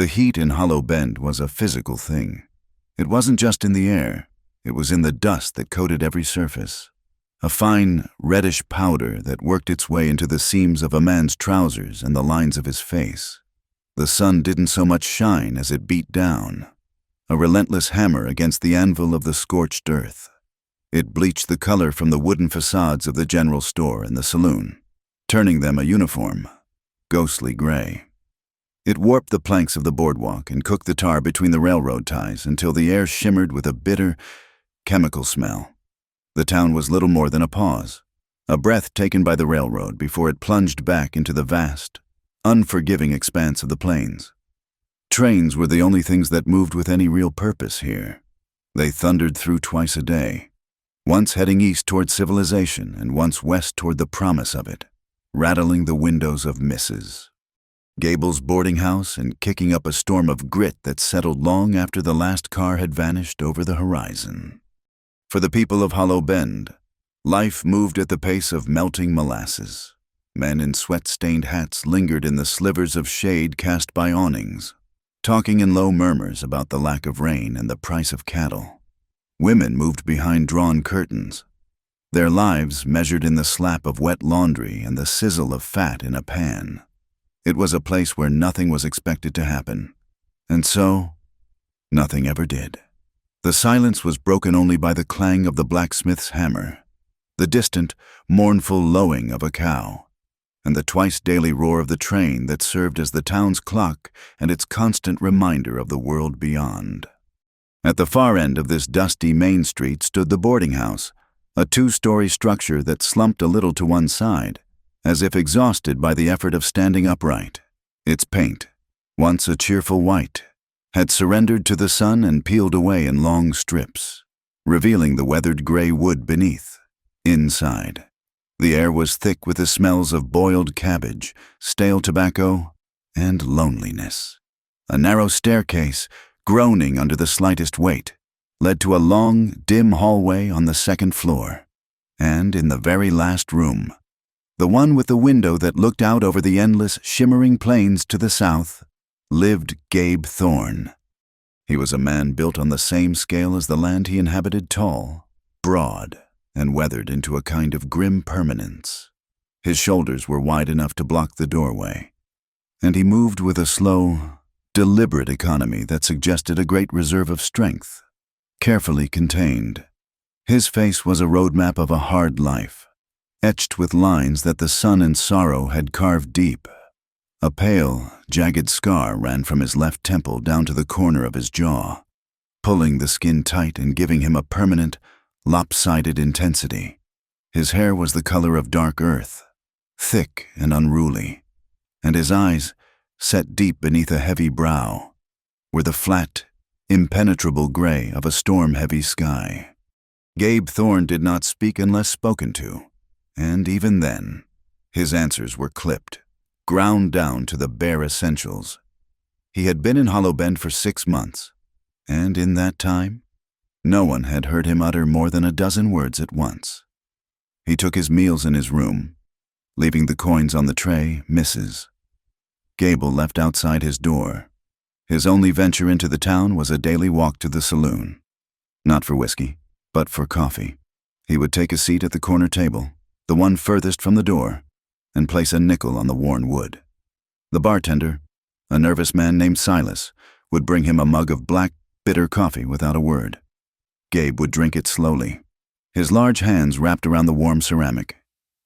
The heat in Hollow Bend was a physical thing. It wasn't just in the air, it was in the dust that coated every surface. A fine, reddish powder that worked its way into the seams of a man's trousers and the lines of his face. The sun didn't so much shine as it beat down, a relentless hammer against the anvil of the scorched earth. It bleached the color from the wooden facades of the general store and the saloon, turning them a uniform, ghostly gray. It warped the planks of the boardwalk and cooked the tar between the railroad ties until the air shimmered with a bitter, chemical smell. The town was little more than a pause, a breath taken by the railroad before it plunged back into the vast, unforgiving expanse of the plains. Trains were the only things that moved with any real purpose here. They thundered through twice a day, once heading east toward civilization and once west toward the promise of it, rattling the windows of Mrs. Gable's boarding house and kicking up a storm of grit that settled long after the last car had vanished over the horizon. For the people of Hollow Bend, life moved at the pace of melting molasses. Men in sweat-stained hats lingered in the slivers of shade cast by awnings, talking in low murmurs about the lack of rain and the price of cattle. Women moved behind drawn curtains, their lives measured in the slap of wet laundry and the sizzle of fat in a pan. It was a place where nothing was expected to happen, and so, nothing ever did. The silence was broken only by the clang of the blacksmith's hammer, the distant, mournful lowing of a cow, and the twice-daily roar of the train that served as the town's clock and its constant reminder of the world beyond. At the far end of this dusty main street stood the boarding house, a two-story structure that slumped a little to one side, as if exhausted by the effort of standing upright. Its paint, once a cheerful white, had surrendered to the sun and peeled away in long strips, revealing the weathered gray wood beneath. Inside, the air was thick with the smells of boiled cabbage, stale tobacco, and loneliness. A narrow staircase, groaning under the slightest weight, led to a long, dim hallway on the second floor. And in the very last room, the one with the window that looked out over the endless, shimmering plains to the south, lived Gabe Thorne. He was a man built on the same scale as the land he inhabited, tall, broad, and weathered into a kind of grim permanence. His shoulders were wide enough to block the doorway, and he moved with a slow, deliberate economy that suggested a great reserve of strength, carefully contained. His face was a roadmap of a hard life, etched with lines that the sun and sorrow had carved deep. A pale, jagged scar ran from his left temple down to the corner of his jaw, pulling the skin tight and giving him a permanent, lopsided intensity. His hair was the color of dark earth, thick and unruly, and his eyes, set deep beneath a heavy brow, were the flat, impenetrable gray of a storm-heavy sky. Gabe Thorne did not speak unless spoken to, and even then, his answers were clipped, ground down to the bare essentials. He had been in Hollow Bend for 6 months, and in that time, no one had heard him utter more than a dozen words at once. He took his meals in his room, leaving the coins on the tray, Mrs. Gable left outside his door. His only venture into the town was a daily walk to the saloon. Not for whiskey, but for coffee. He would take a seat at the corner table, the one furthest from the door, and place a nickel on the worn wood. The bartender, a nervous man named Silas, would bring him a mug of black, bitter coffee without a word. Gabe would drink it slowly, his large hands wrapped around the warm ceramic,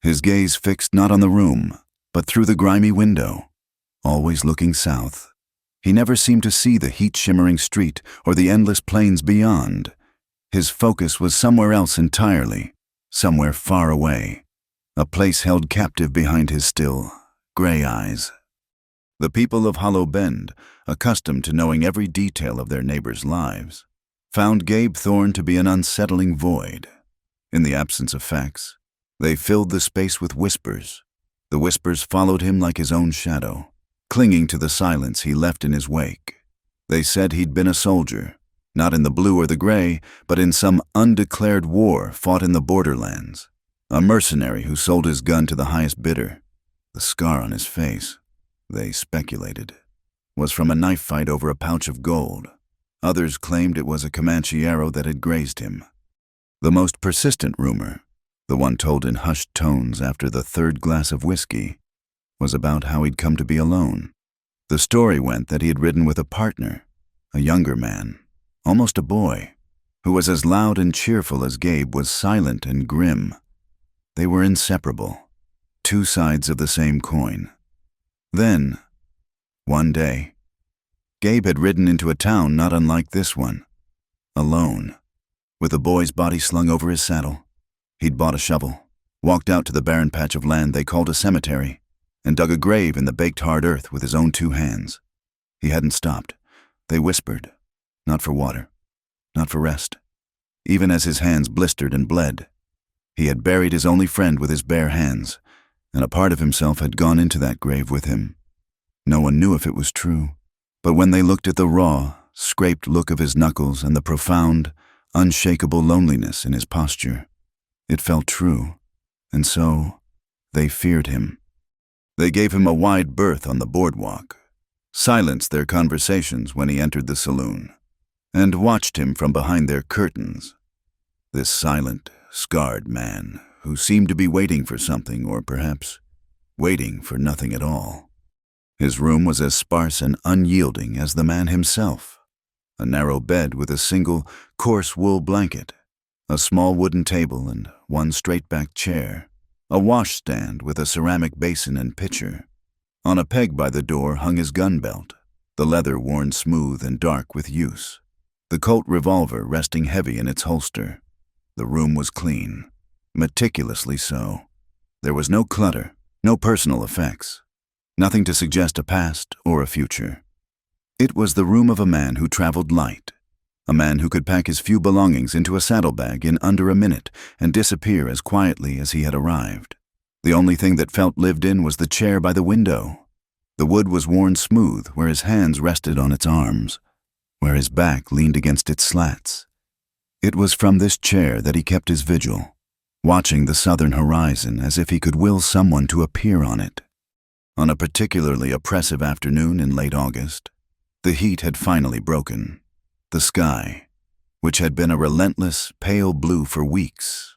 his gaze fixed not on the room, but through the grimy window, always looking south. He never seemed to see the heat-shimmering street or the endless plains beyond. His focus was somewhere else entirely, somewhere far away, a place held captive behind his still, gray eyes. The people of Hollow Bend, accustomed to knowing every detail of their neighbors' lives, found Gabe Thorne to be an unsettling void. In the absence of facts, they filled the space with whispers. The whispers followed him like his own shadow, clinging to the silence he left in his wake. They said he'd been a soldier, not in the blue or the gray, but in some undeclared war fought in the borderlands. A mercenary who sold his gun to the highest bidder. The scar on his face, they speculated, was from a knife fight over a pouch of gold. Others claimed it was a Comanche arrow that had grazed him. The most persistent rumor, the one told in hushed tones after the third glass of whiskey, was about how he'd come to be alone. The story went that he had ridden with a partner, a younger man, almost a boy, who was as loud and cheerful as Gabe was silent and grim. They were inseparable, two sides of the same coin. Then, one day, Gabe had ridden into a town not unlike this one, alone, with the boy's body slung over his saddle. He'd bought a shovel, walked out to the barren patch of land they called a cemetery, and dug a grave in the baked hard earth with his own 2 hands. He hadn't stopped. They whispered, not for water, not for rest. Even as his hands blistered and bled, he had buried his only friend with his bare hands, and a part of himself had gone into that grave with him. No one knew if it was true, but when they looked at the raw, scraped look of his knuckles and the profound, unshakable loneliness in his posture, it felt true, and so they feared him. They gave him a wide berth on the boardwalk, silenced their conversations when he entered the saloon, and watched him from behind their curtains. This silent, scarred man who seemed to be waiting for something, or perhaps waiting for nothing at all. His room was as sparse and unyielding as the man himself. A narrow bed with a single, coarse wool blanket, a small wooden table and one straight-backed chair, a washstand with a ceramic basin and pitcher. On a peg by the door hung his gun belt, the leather worn smooth and dark with use, the Colt revolver resting heavy in its holster. The room was clean, meticulously so. There was no clutter, no personal effects, nothing to suggest a past or a future. It was the room of a man who traveled light, a man who could pack his few belongings into a saddlebag in under a minute and disappear as quietly as he had arrived. The only thing that felt lived in was the chair by the window. The wood was worn smooth where his hands rested on its arms, where his back leaned against its slats. It was from this chair that he kept his vigil, watching the southern horizon as if he could will someone to appear on it. On a particularly oppressive afternoon in late August, the heat had finally broken. The sky, which had been a relentless, pale blue for weeks,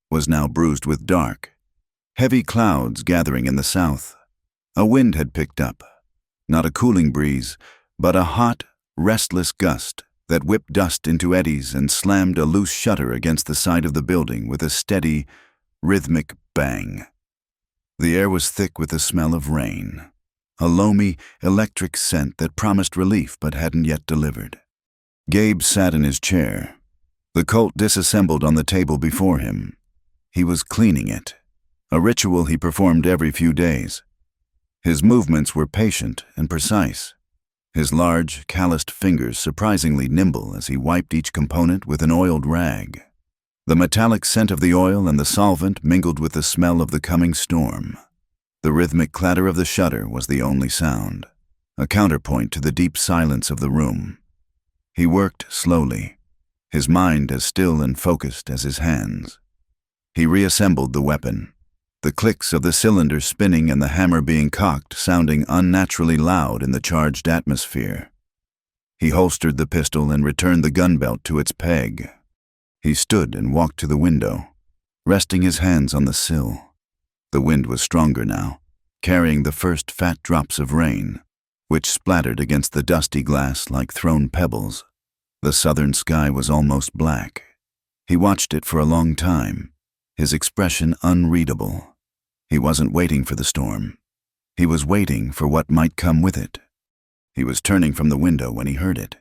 was now bruised with dark, heavy clouds gathering in the south. A wind had picked up, not a cooling breeze, but a hot, restless gust that whipped dust into eddies and slammed a loose shutter against the side of the building with a steady, rhythmic bang. The air was thick with the smell of rain, a loamy, electric scent that promised relief but hadn't yet delivered. Gabe sat in his chair, the Colt disassembled on the table before him. He was cleaning it, a ritual he performed every few days. His movements were patient and precise, his large, calloused fingers surprisingly nimble as he wiped each component with an oiled rag. The metallic scent of the oil and the solvent mingled with the smell of the coming storm. The rhythmic clatter of the shutter was the only sound, a counterpoint to the deep silence of the room. He worked slowly, his mind as still and focused as his hands. He reassembled the weapon, the clicks of the cylinder spinning and the hammer being cocked sounding unnaturally loud in the charged atmosphere. He holstered the pistol and returned the gun belt to its peg. He stood and walked to the window, resting his hands on the sill. The wind was stronger now, carrying the first fat drops of rain, which splattered against the dusty glass like thrown pebbles. The southern sky was almost black. He watched it for a long time, his expression unreadable. He wasn't waiting for the storm. He was waiting for what might come with it. He was turning from the window when he heard it.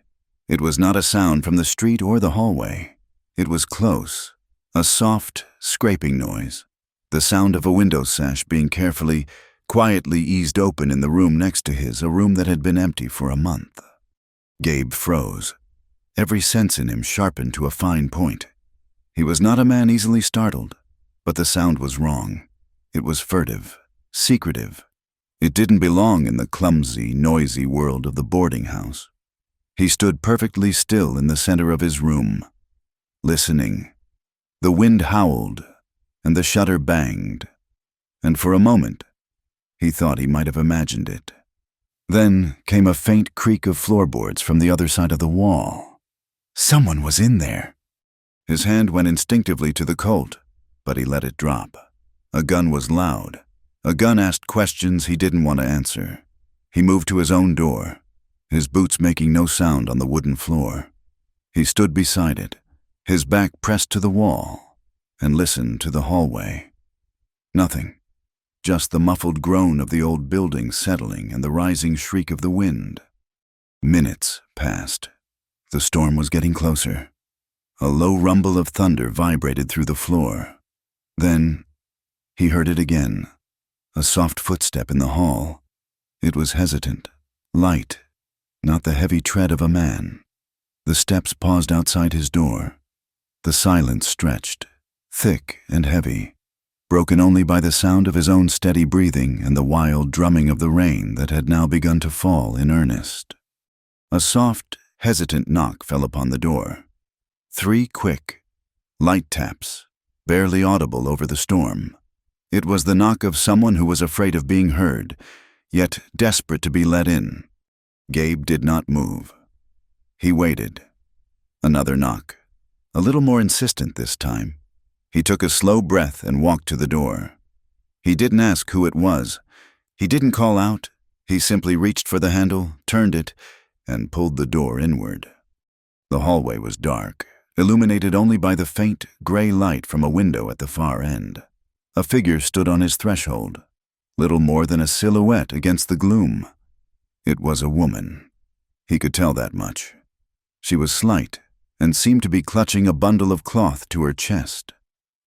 It was not a sound from the street or the hallway. It was close, a soft, scraping noise, the sound of a window sash being carefully, quietly eased open in the room next to his, a room that had been empty for a month. Gabe froze, every sense in him sharpened to a fine point. He was not a man easily startled, but the sound was wrong. It was furtive, secretive. It didn't belong in the clumsy, noisy world of the boarding house. He stood perfectly still in the center of his room, listening. The wind howled, and the shutter banged, and for a moment, he thought he might have imagined it. Then came a faint creak of floorboards from the other side of the wall. Someone was in there. His hand went instinctively to the Colt, but he let it drop. A gun was loud. A gun asked questions he didn't want to answer. He moved to his own door, his boots making no sound on the wooden floor. He stood beside it, his back pressed to the wall, and listened to the hallway. Nothing. Just the muffled groan of the old building settling and the rising shriek of the wind. Minutes passed. The storm was getting closer. A low rumble of thunder vibrated through the floor. Then he heard it again, a soft footstep in the hall. It was hesitant, light, not the heavy tread of a man. The steps paused outside his door. The silence stretched, thick and heavy, broken only by the sound of his own steady breathing and the wild drumming of the rain that had now begun to fall in earnest. A soft, hesitant knock fell upon the door. 3 quick, light taps, barely audible over the storm. It was the knock of someone who was afraid of being heard, yet desperate to be let in. Gabe did not move. He waited. Another knock, a little more insistent this time. He took a slow breath and walked to the door. He didn't ask who it was. He didn't call out. He simply reached for the handle, turned it, and pulled the door inward. The hallway was dark, illuminated only by the faint, gray light from a window at the far end. A figure stood on his threshold, little more than a silhouette against the gloom. It was a woman. He could tell that much. She was slight and seemed to be clutching a bundle of cloth to her chest.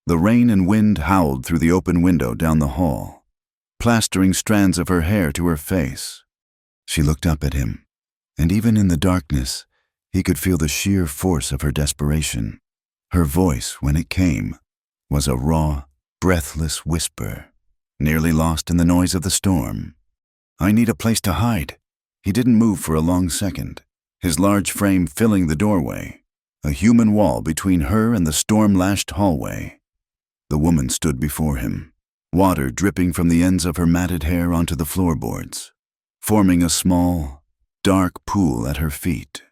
The rain and wind howled through the open window down the hall, plastering strands of her hair to her face. She looked up at him, and even in the darkness, he could feel the sheer force of her desperation. Her voice, when it came, was a raw, breathless whisper, nearly lost in the noise of the storm. "I need a place to hide." He didn't move for a long second, his large frame filling the doorway, a human wall between her and the storm-lashed hallway. The woman stood before him, water dripping from the ends of her matted hair onto the floorboards, forming a small, dark pool at her feet.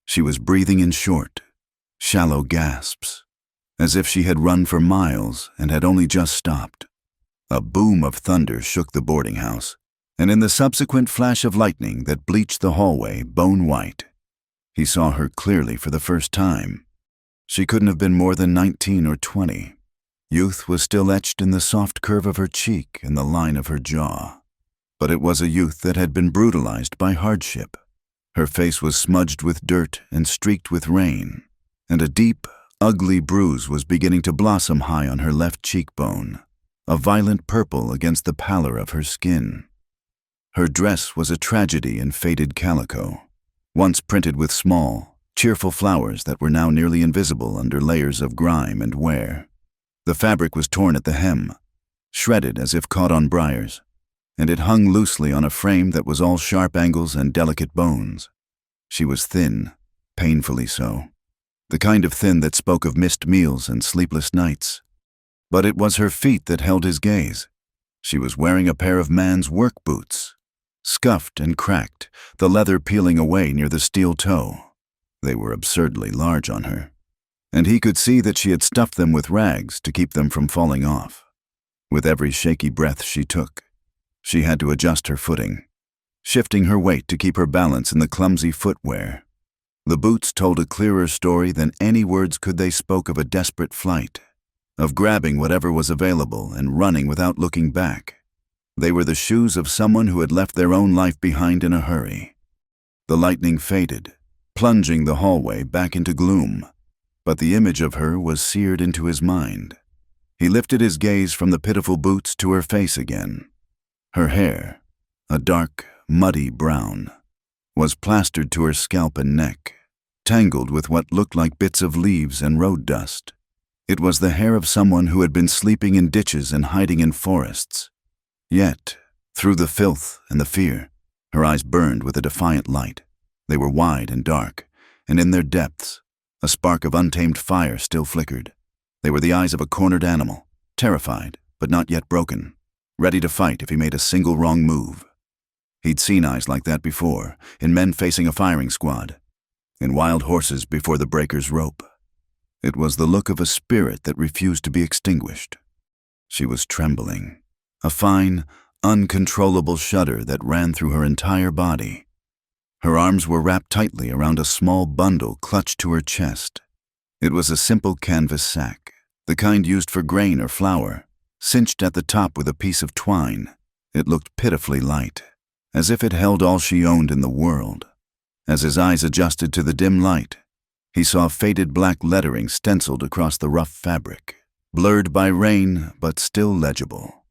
She was breathing in short, shallow gasps, as if she had run for miles and had only just stopped. A boom of thunder shook the boarding house, and in the subsequent flash of lightning that bleached the hallway bone white, he saw her clearly for the first time. She couldn't have been more than 19 or 20. Youth was still etched in the soft curve of her cheek and the line of her jaw. But it was a youth that had been brutalized by hardship. Her face was smudged with dirt and streaked with rain, and a deep, ugly bruise was beginning to blossom high on her left cheekbone, a violent purple against the pallor of her skin. Her dress was a tragedy in faded calico, once printed with small, cheerful flowers that were now nearly invisible under layers of grime and wear. The fabric was torn at the hem, shredded as if caught on briars, and it hung loosely on a frame that was all sharp angles and delicate bones. She was thin, painfully so, the kind of thin that spoke of missed meals and sleepless nights. But it was her feet that held his gaze. She was wearing a pair of man's work boots, scuffed and cracked, the leather peeling away near the steel toe. They were absurdly large on her, and he could see that she had stuffed them with rags to keep them from falling off. With every shaky breath she took, she had to adjust her footing, shifting her weight to keep her balance in the clumsy footwear. The boots told a clearer story than any words could. They spoke of a desperate flight, of grabbing whatever was available and running without looking back. They were the shoes of someone who had left their own life behind in a hurry. The lightning faded, plunging the hallway back into gloom, but the image of her was seared into his mind. He lifted his gaze from the pitiful boots to her face again. Her hair, a dark, muddy brown, was plastered to her scalp and neck, tangled with what looked like bits of leaves and road dust. It was the hair of someone who had been sleeping in ditches and hiding in forests. Yet, through the filth and the fear, her eyes burned with a defiant light. They were wide and dark, and in their depths, a spark of untamed fire still flickered. They were the eyes of a cornered animal, terrified but not yet broken, ready to fight if he made a single wrong move. He'd seen eyes like that before, in men facing a firing squad, in wild horses before the breaker's rope. It was the look of a spirit that refused to be extinguished. She was trembling, a fine, uncontrollable shudder that ran through her entire body. Her arms were wrapped tightly around a small bundle clutched to her chest. It was a simple canvas sack, the kind used for grain or flour, cinched at the top with a piece of twine. It looked pitifully light, as if it held all she owned in the world. As his eyes adjusted to the dim light, he saw faded black lettering stenciled across the rough fabric, blurred by rain but still legible.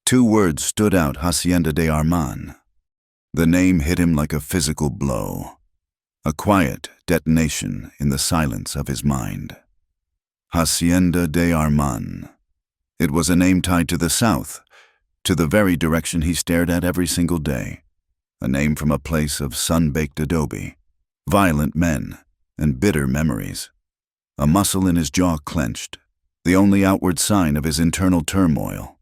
2 words stood out: Hacienda de Arman. The name hit him like a physical blow, a quiet detonation in the silence of his mind. Hacienda de Arman. It was a name tied to the south, to the very direction he stared at every single day. A name from a place of sun-baked adobe, violent men, and bitter memories. A muscle in his jaw clenched, the only outward sign of his internal turmoil.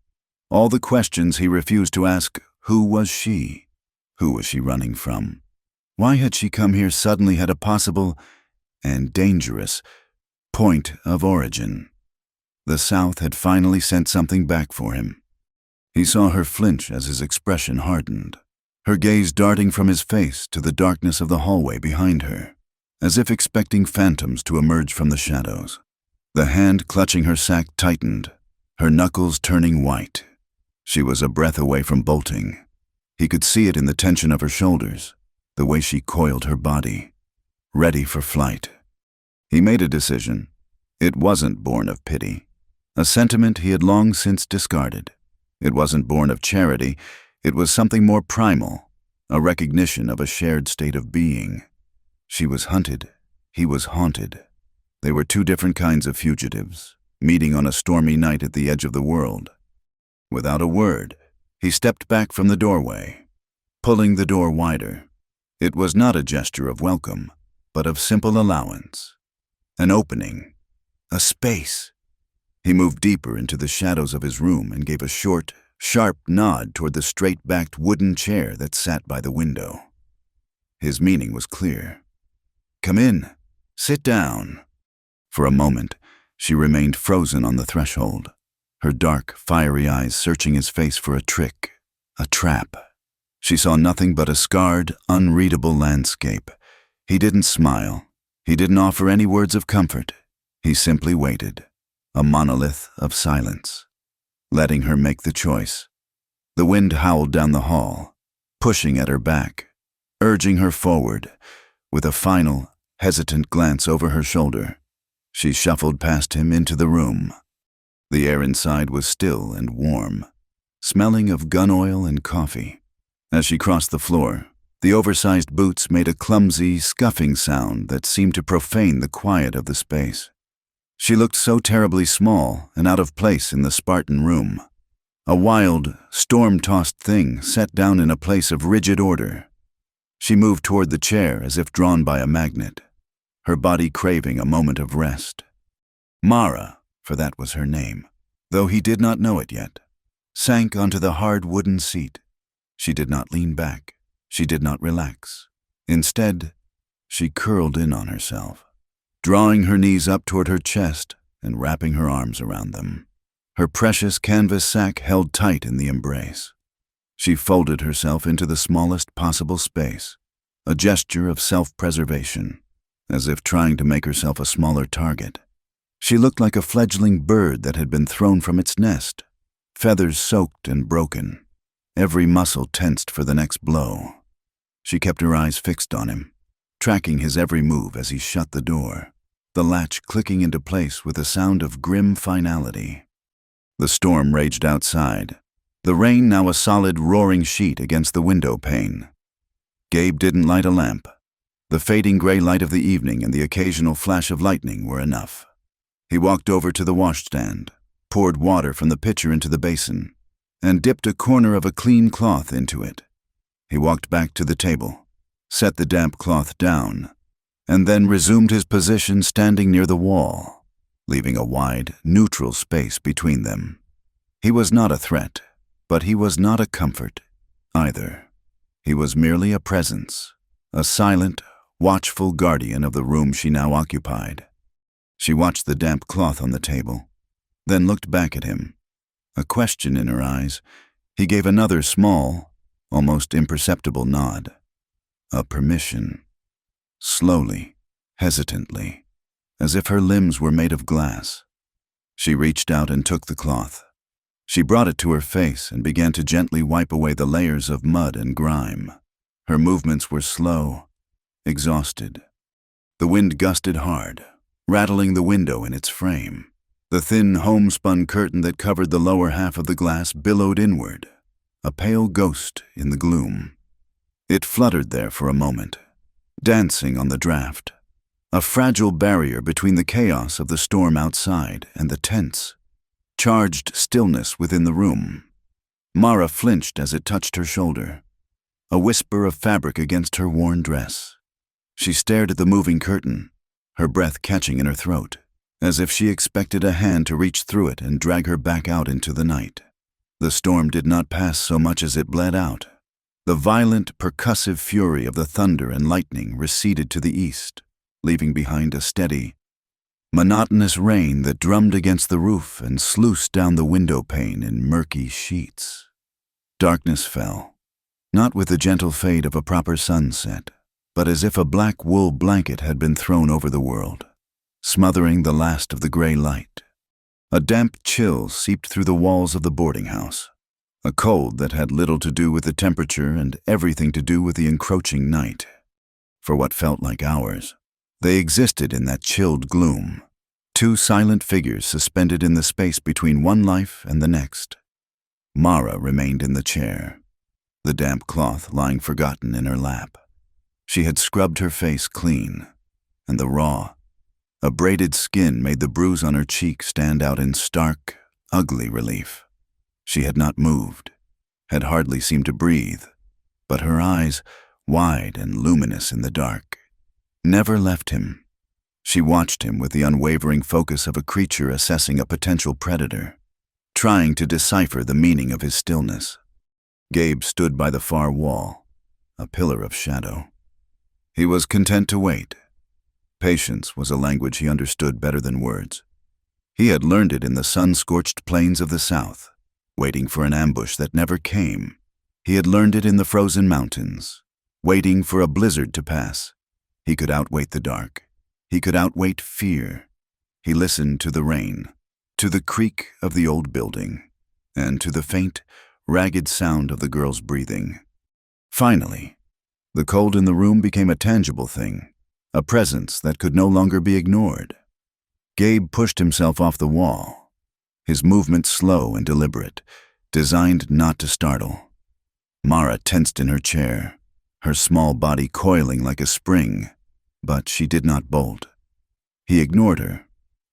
All the questions he refused to ask. Who was she? Who was she running from? Why had she come here suddenly had a possible and dangerous point of origin? The South had finally sent something back for him. He saw her flinch as his expression hardened, her gaze darting from his face to the darkness of the hallway behind her, as if expecting phantoms to emerge from the shadows. The hand clutching her sack tightened, her knuckles turning white. She was a breath away from bolting. He could see it in the tension of her shoulders, the way she coiled her body, ready for flight. He made a decision. It wasn't born of pity, a sentiment he had long since discarded. It wasn't born of charity. It was something more primal, a recognition of a shared state of being. She was hunted. He was haunted. They were 2 different kinds of fugitives, meeting on a stormy night at the edge of the world. Without a word, he stepped back from the doorway, pulling the door wider. It was not a gesture of welcome, but of simple allowance. An opening, a space. He moved deeper into the shadows of his room and gave a short, sharp nod toward the straight-backed wooden chair that sat by the window. His meaning was clear. Come in. Sit down. For a moment, she remained frozen on the threshold, her dark, fiery eyes searching his face for a trick, a trap. She saw nothing but a scarred, unreadable landscape. He didn't smile. He didn't offer any words of comfort. He simply waited, a monolith of silence, letting her make the choice. The wind howled down the hall, pushing at her back, urging her forward. With a final, hesitant glance over her shoulder, she shuffled past him into the room. The air inside was still and warm, smelling of gun oil and coffee. As she crossed the floor, the oversized boots made a clumsy, scuffing sound that seemed to profane the quiet of the space. She looked so terribly small and out of place in the Spartan room, a wild, storm-tossed thing set down in a place of rigid order. She moved toward the chair as if drawn by a magnet, her body craving a moment of rest. Mara, for that was her name, though he did not know it yet, sank onto the hard wooden seat. She did not lean back. She did not relax. Instead, she curled in on herself, drawing her knees up toward her chest and wrapping her arms around them, her precious canvas sack held tight in the embrace. She folded herself into the smallest possible space, a gesture of self-preservation, as if trying to make herself a smaller target. She looked like a fledgling bird that had been thrown from its nest, feathers soaked and broken, every muscle tensed for the next blow. She kept her eyes fixed on him, tracking his every move as he shut the door, the latch clicking into place with a sound of grim finality. The storm raged outside, the rain now a solid roaring sheet against the window pane. Gabe didn't light a lamp. The fading gray light of the evening and the occasional flash of lightning were enough. He walked over to the washstand, poured water from the pitcher into the basin, and dipped a corner of a clean cloth into it. He walked back to the table, set the damp cloth down, and then resumed his position standing near the wall, leaving a wide, neutral space between them. He was not a threat, but he was not a comfort either. He was merely a presence, a silent, watchful guardian of the room she now occupied. She watched the damp cloth on the table, then looked back at him. A question in her eyes, he gave another small, almost imperceptible nod. A permission. Slowly, hesitantly, as if her limbs were made of glass. She reached out and took the cloth. She brought it to her face and began to gently wipe away the layers of mud and grime. Her movements were slow, exhausted. The wind gusted hard, rattling the window in its frame. The thin homespun curtain that covered the lower half of the glass billowed inward, a pale ghost in the gloom. It fluttered there for a moment, dancing on the draft, a fragile barrier between the chaos of the storm outside and the tense, charged stillness within the room. Mara flinched as it touched her shoulder, a whisper of fabric against her worn dress. She stared at the moving curtain, her breath catching in her throat, as if she expected a hand to reach through it and drag her back out into the night. The storm did not pass so much as it bled out. The violent, percussive fury of the thunder and lightning receded to the east, leaving behind a steady, monotonous rain that drummed against the roof and sluiced down the window pane in murky sheets. Darkness fell, not with the gentle fade of a proper sunset, but as if a black wool blanket had been thrown over the world, smothering the last of the gray light. A damp chill seeped through the walls of the boarding house, a cold that had little to do with the temperature and everything to do with the encroaching night. For what felt like hours, they existed in that chilled gloom, two silent figures suspended in the space between one life and the next. Mara remained in the chair, the damp cloth lying forgotten in her lap. She had scrubbed her face clean, and the raw, abraded skin made the bruise on her cheek stand out in stark, ugly relief. She had not moved, had hardly seemed to breathe, but her eyes, wide and luminous in the dark, never left him. She watched him with the unwavering focus of a creature assessing a potential predator, trying to decipher the meaning of his stillness. Gabe stood by the far wall, a pillar of shadow. He was content to wait. Patience was a language he understood better than words. He had learned it in the sun-scorched plains of the south, waiting for an ambush that never came. He had learned it in the frozen mountains, waiting for a blizzard to pass. He could outwait the dark. He could outwait fear. He listened to the rain, to the creak of the old building, and to the faint, ragged sound of the girl's breathing. Finally, the cold in the room became a tangible thing, a presence that could no longer be ignored. Gabe pushed himself off the wall, his movement slow and deliberate, designed not to startle. Mara tensed in her chair, her small body coiling like a spring, but she did not bolt. He ignored her,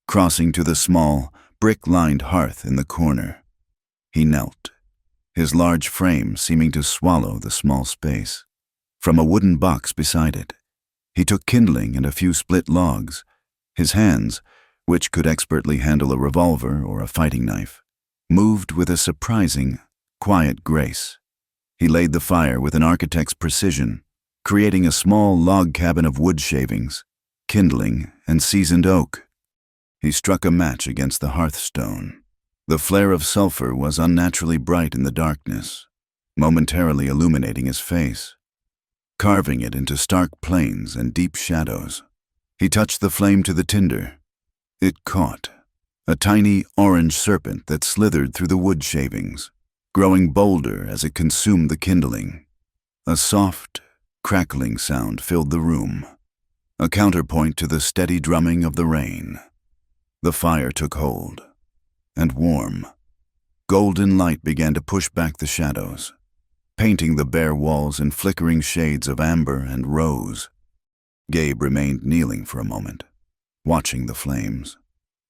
crossing to the small, brick-lined hearth in the corner. He knelt, his large frame seeming to swallow the small space. From a wooden box beside it, he took kindling and a few split logs. His hands, which could expertly handle a revolver or a fighting knife, moved with a surprising, quiet grace. He laid the fire with an architect's precision, creating a small log cabin of wood shavings, kindling, and seasoned oak. He struck a match against the hearthstone. The flare of sulfur was unnaturally bright in the darkness, momentarily illuminating his face, carving it into stark plains and deep shadows. He touched the flame to the tinder. It caught, a tiny orange serpent that slithered through the wood shavings, growing bolder as it consumed the kindling. A soft, crackling sound filled the room, a counterpoint to the steady drumming of the rain. The fire took hold, and warm, golden light began to push back the shadows, painting the bare walls in flickering shades of amber and rose. Gabe remained kneeling for a moment, watching the flames,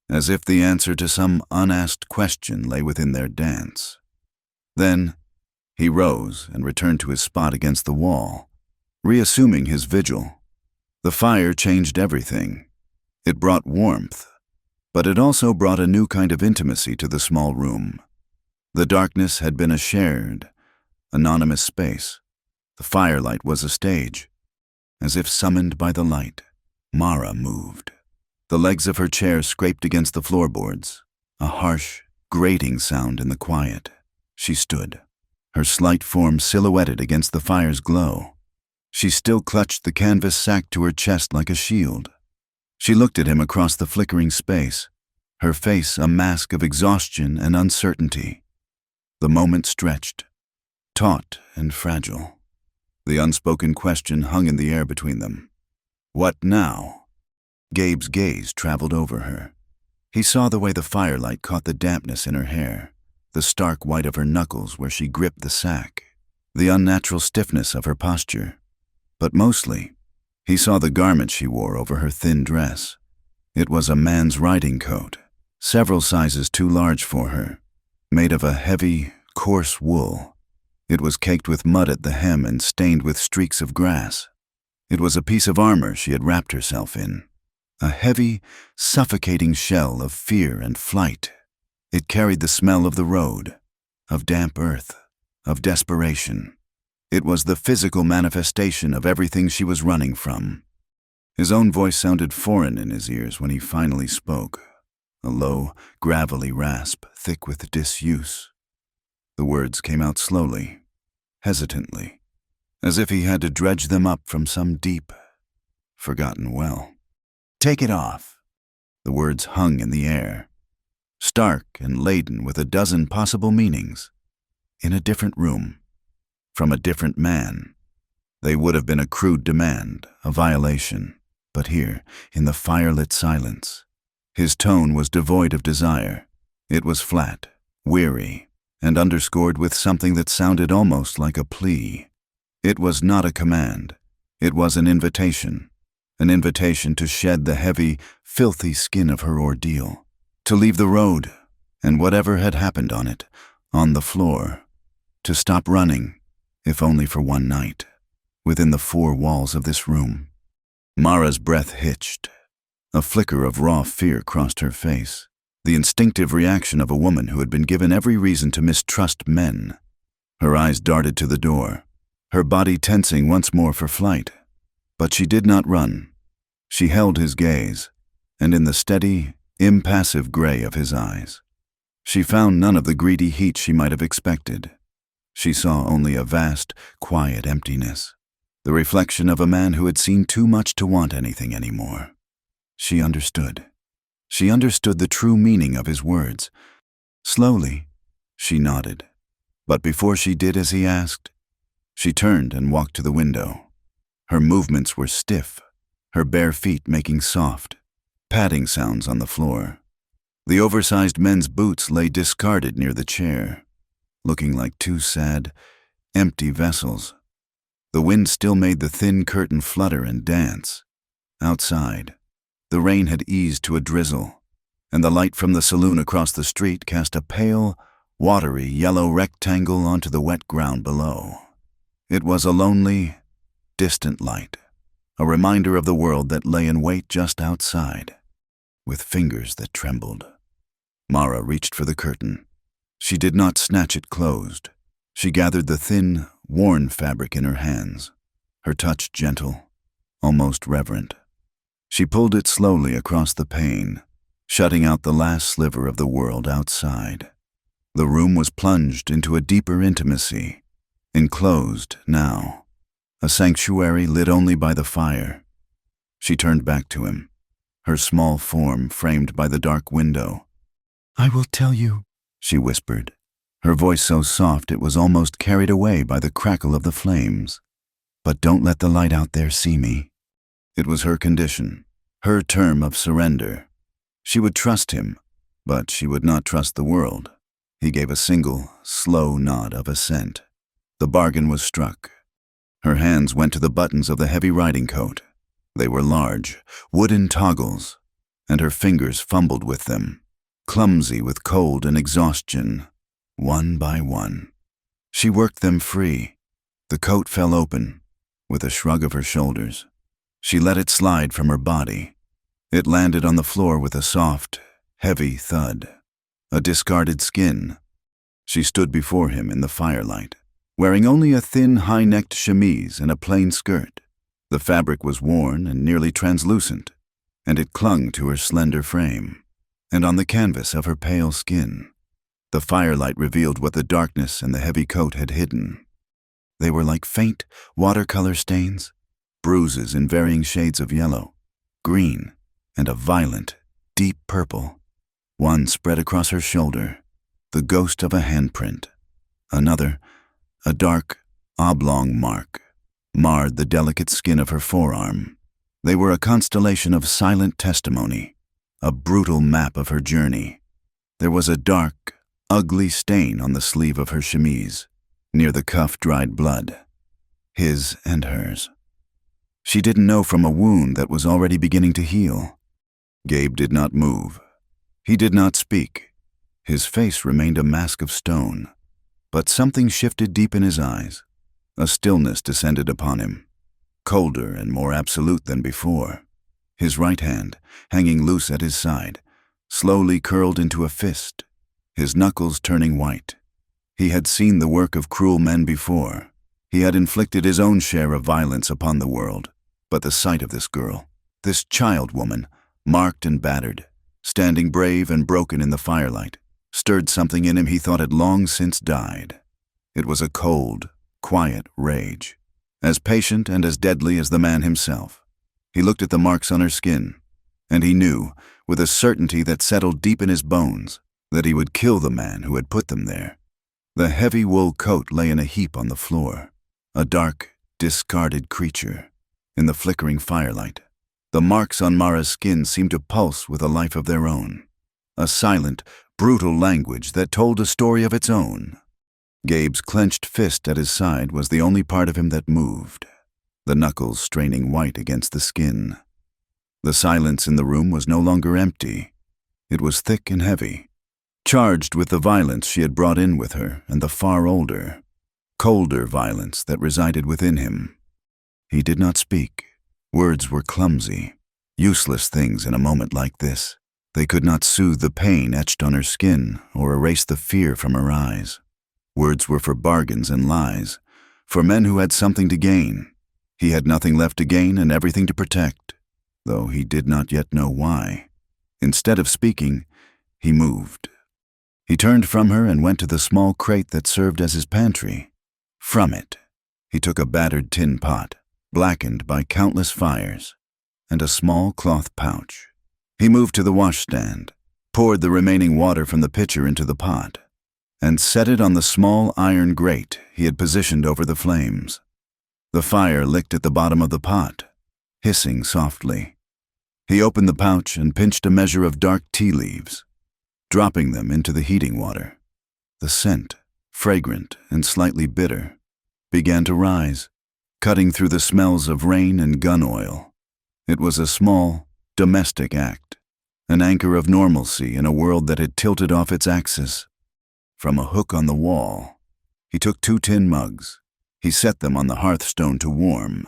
as if the answer to some unasked question lay within their dance. Then, he rose and returned to his spot against the wall, reassuming his vigil. The fire changed everything. It brought warmth, but it also brought a new kind of intimacy to the small room. The darkness had been a shared, anonymous space, The firelight was a stage. As if summoned by the light, Mara moved. The legs of her chair scraped against the floorboards, a harsh, grating sound in the quiet. She stood, her slight form silhouetted against the fire's glow. She still clutched the canvas sack to her chest like a shield. She looked at him across the flickering space, her face a mask of exhaustion and uncertainty. The moment stretched, taut and fragile. The unspoken question hung in the air between them. What now? Gabe's gaze traveled over her. He saw the way the firelight caught the dampness in her hair, the stark white of her knuckles where she gripped the sack, the unnatural stiffness of her posture. But mostly, he saw the garment she wore over her thin dress. It was a man's riding coat, several sizes too large for her, made of a heavy, coarse wool. It was caked with mud at the hem and stained with streaks of grass. It was a piece of armor she had wrapped herself in, a heavy, suffocating shell of fear and flight. It carried the smell of the road, of damp earth, of desperation. It was the physical manifestation of everything she was running from. His own voice sounded foreign in his ears when he finally spoke, a low, gravelly rasp, thick with disuse. The words came out slowly, hesitantly, as if he had to dredge them up from some deep, forgotten well. Take it off. The words hung in the air, stark and laden with a dozen possible meanings. In a different room, from a different man, they would have been a crude demand, a violation. But here, in the firelit silence, his tone was devoid of desire. It was flat, weary, and underscored with something that sounded almost like a plea. It was not a command. It was an invitation to shed the heavy, filthy skin of her ordeal, to leave the road, and whatever had happened on it, on the floor, to stop running, if only for one night, within the four walls of this room. Mara's breath hitched. A flicker of raw fear crossed her face, the instinctive reaction of a woman who had been given every reason to mistrust men. Her eyes darted to the door, her body tensing once more for flight. But she did not run. She held his gaze, and in the steady, impassive gray of his eyes, she found none of the greedy heat she might have expected. She saw only a vast, quiet emptiness, the reflection of a man who had seen too much to want anything anymore. She understood. She understood the true meaning of his words. Slowly, she nodded. But before she did as he asked, she turned and walked to the window. Her movements were stiff, her bare feet making soft, padding sounds on the floor. The oversized men's boots lay discarded near the chair, looking like two sad, empty vessels. The wind still made the thin curtain flutter and dance. Outside, the rain had eased to a drizzle, and the light from the saloon across the street cast a pale, watery yellow rectangle onto the wet ground below. It was a lonely, distant light, a reminder of the world that lay in wait just outside, with fingers that trembled. Mara reached for the curtain. She did not snatch it closed. She gathered the thin, worn fabric in her hands, her touch gentle, almost reverent. She pulled it slowly across the pane, shutting out the last sliver of the world outside. The room was plunged into a deeper intimacy, enclosed now, a sanctuary lit only by the fire. She turned back to him, her small form framed by the dark window. "I will tell you," she whispered, her voice so soft it was almost carried away by the crackle of the flames. "But don't let the light out there see me." It was her condition, her term of surrender. She would trust him, but she would not trust the world. He gave a single, slow nod of assent. The bargain was struck. Her hands went to the buttons of the heavy riding coat. They were large, wooden toggles, and her fingers fumbled with them, clumsy with cold and exhaustion, one by one. She worked them free. The coat fell open, with a shrug of her shoulders. She let it slide from her body. It landed on the floor with a soft, heavy thud. A discarded skin. She stood before him in the firelight, wearing only a thin, high-necked chemise and a plain skirt. The fabric was worn and nearly translucent, and it clung to her slender frame, and on the canvas of her pale skin. The firelight revealed what the darkness and the heavy coat had hidden. They were like faint watercolor stains, bruises in varying shades of yellow, green, and a violent, deep purple. One spread across her shoulder, the ghost of a handprint. Another, a dark, oblong mark, marred the delicate skin of her forearm. They were a constellation of silent testimony, a brutal map of her journey. There was a dark, ugly stain on the sleeve of her chemise, near the cuff dried blood, his and hers. She didn't know from a wound that was already beginning to heal. Gabe did not move. He did not speak. His face remained a mask of stone, but something shifted deep in his eyes. A stillness descended upon him, colder and more absolute than before. His right hand, hanging loose at his side, slowly curled into a fist, his knuckles turning white. He had seen the work of cruel men before. He had inflicted his own share of violence upon the world, but the sight of this girl, this child woman, marked and battered, standing brave and broken in the firelight, stirred something in him he thought had long since died. It was a cold, quiet rage, as patient and as deadly as the man himself. He looked at the marks on her skin, and he knew, with a certainty that settled deep in his bones, that he would kill the man who had put them there. The heavy wool coat lay in a heap on the floor, a dark, discarded creature. In the flickering firelight, the marks on Mara's skin seemed to pulse with a life of their own, a silent, brutal language that told a story of its own. Gabe's clenched fist at his side was the only part of him that moved, the knuckles straining white against the skin. The silence in the room was no longer empty. It was thick and heavy, charged with the violence she had brought in with her and the far older, colder violence that resided within him. He did not speak. Words were clumsy, useless things in a moment like this. They could not soothe the pain etched on her skin or erase the fear from her eyes. Words were for bargains and lies, for men who had something to gain. He had nothing left to gain and everything to protect, though he did not yet know why. Instead of speaking, he moved. He turned from her and went to the small crate that served as his pantry. From it, he took a battered tin pot, blackened by countless fires, and a small cloth pouch. He moved to the washstand, poured the remaining water from the pitcher into the pot, and set it on the small iron grate he had positioned over the flames. The fire licked at the bottom of the pot, hissing softly. He opened the pouch and pinched a measure of dark tea leaves, dropping them into the heating water. The scent, fragrant and slightly bitter, began to rise, cutting through the smells of rain and gun oil. It was a small, domestic act, an anchor of normalcy in a world that had tilted off its axis. From a hook on the wall, he took 2 tin mugs. He set them on the hearthstone to warm,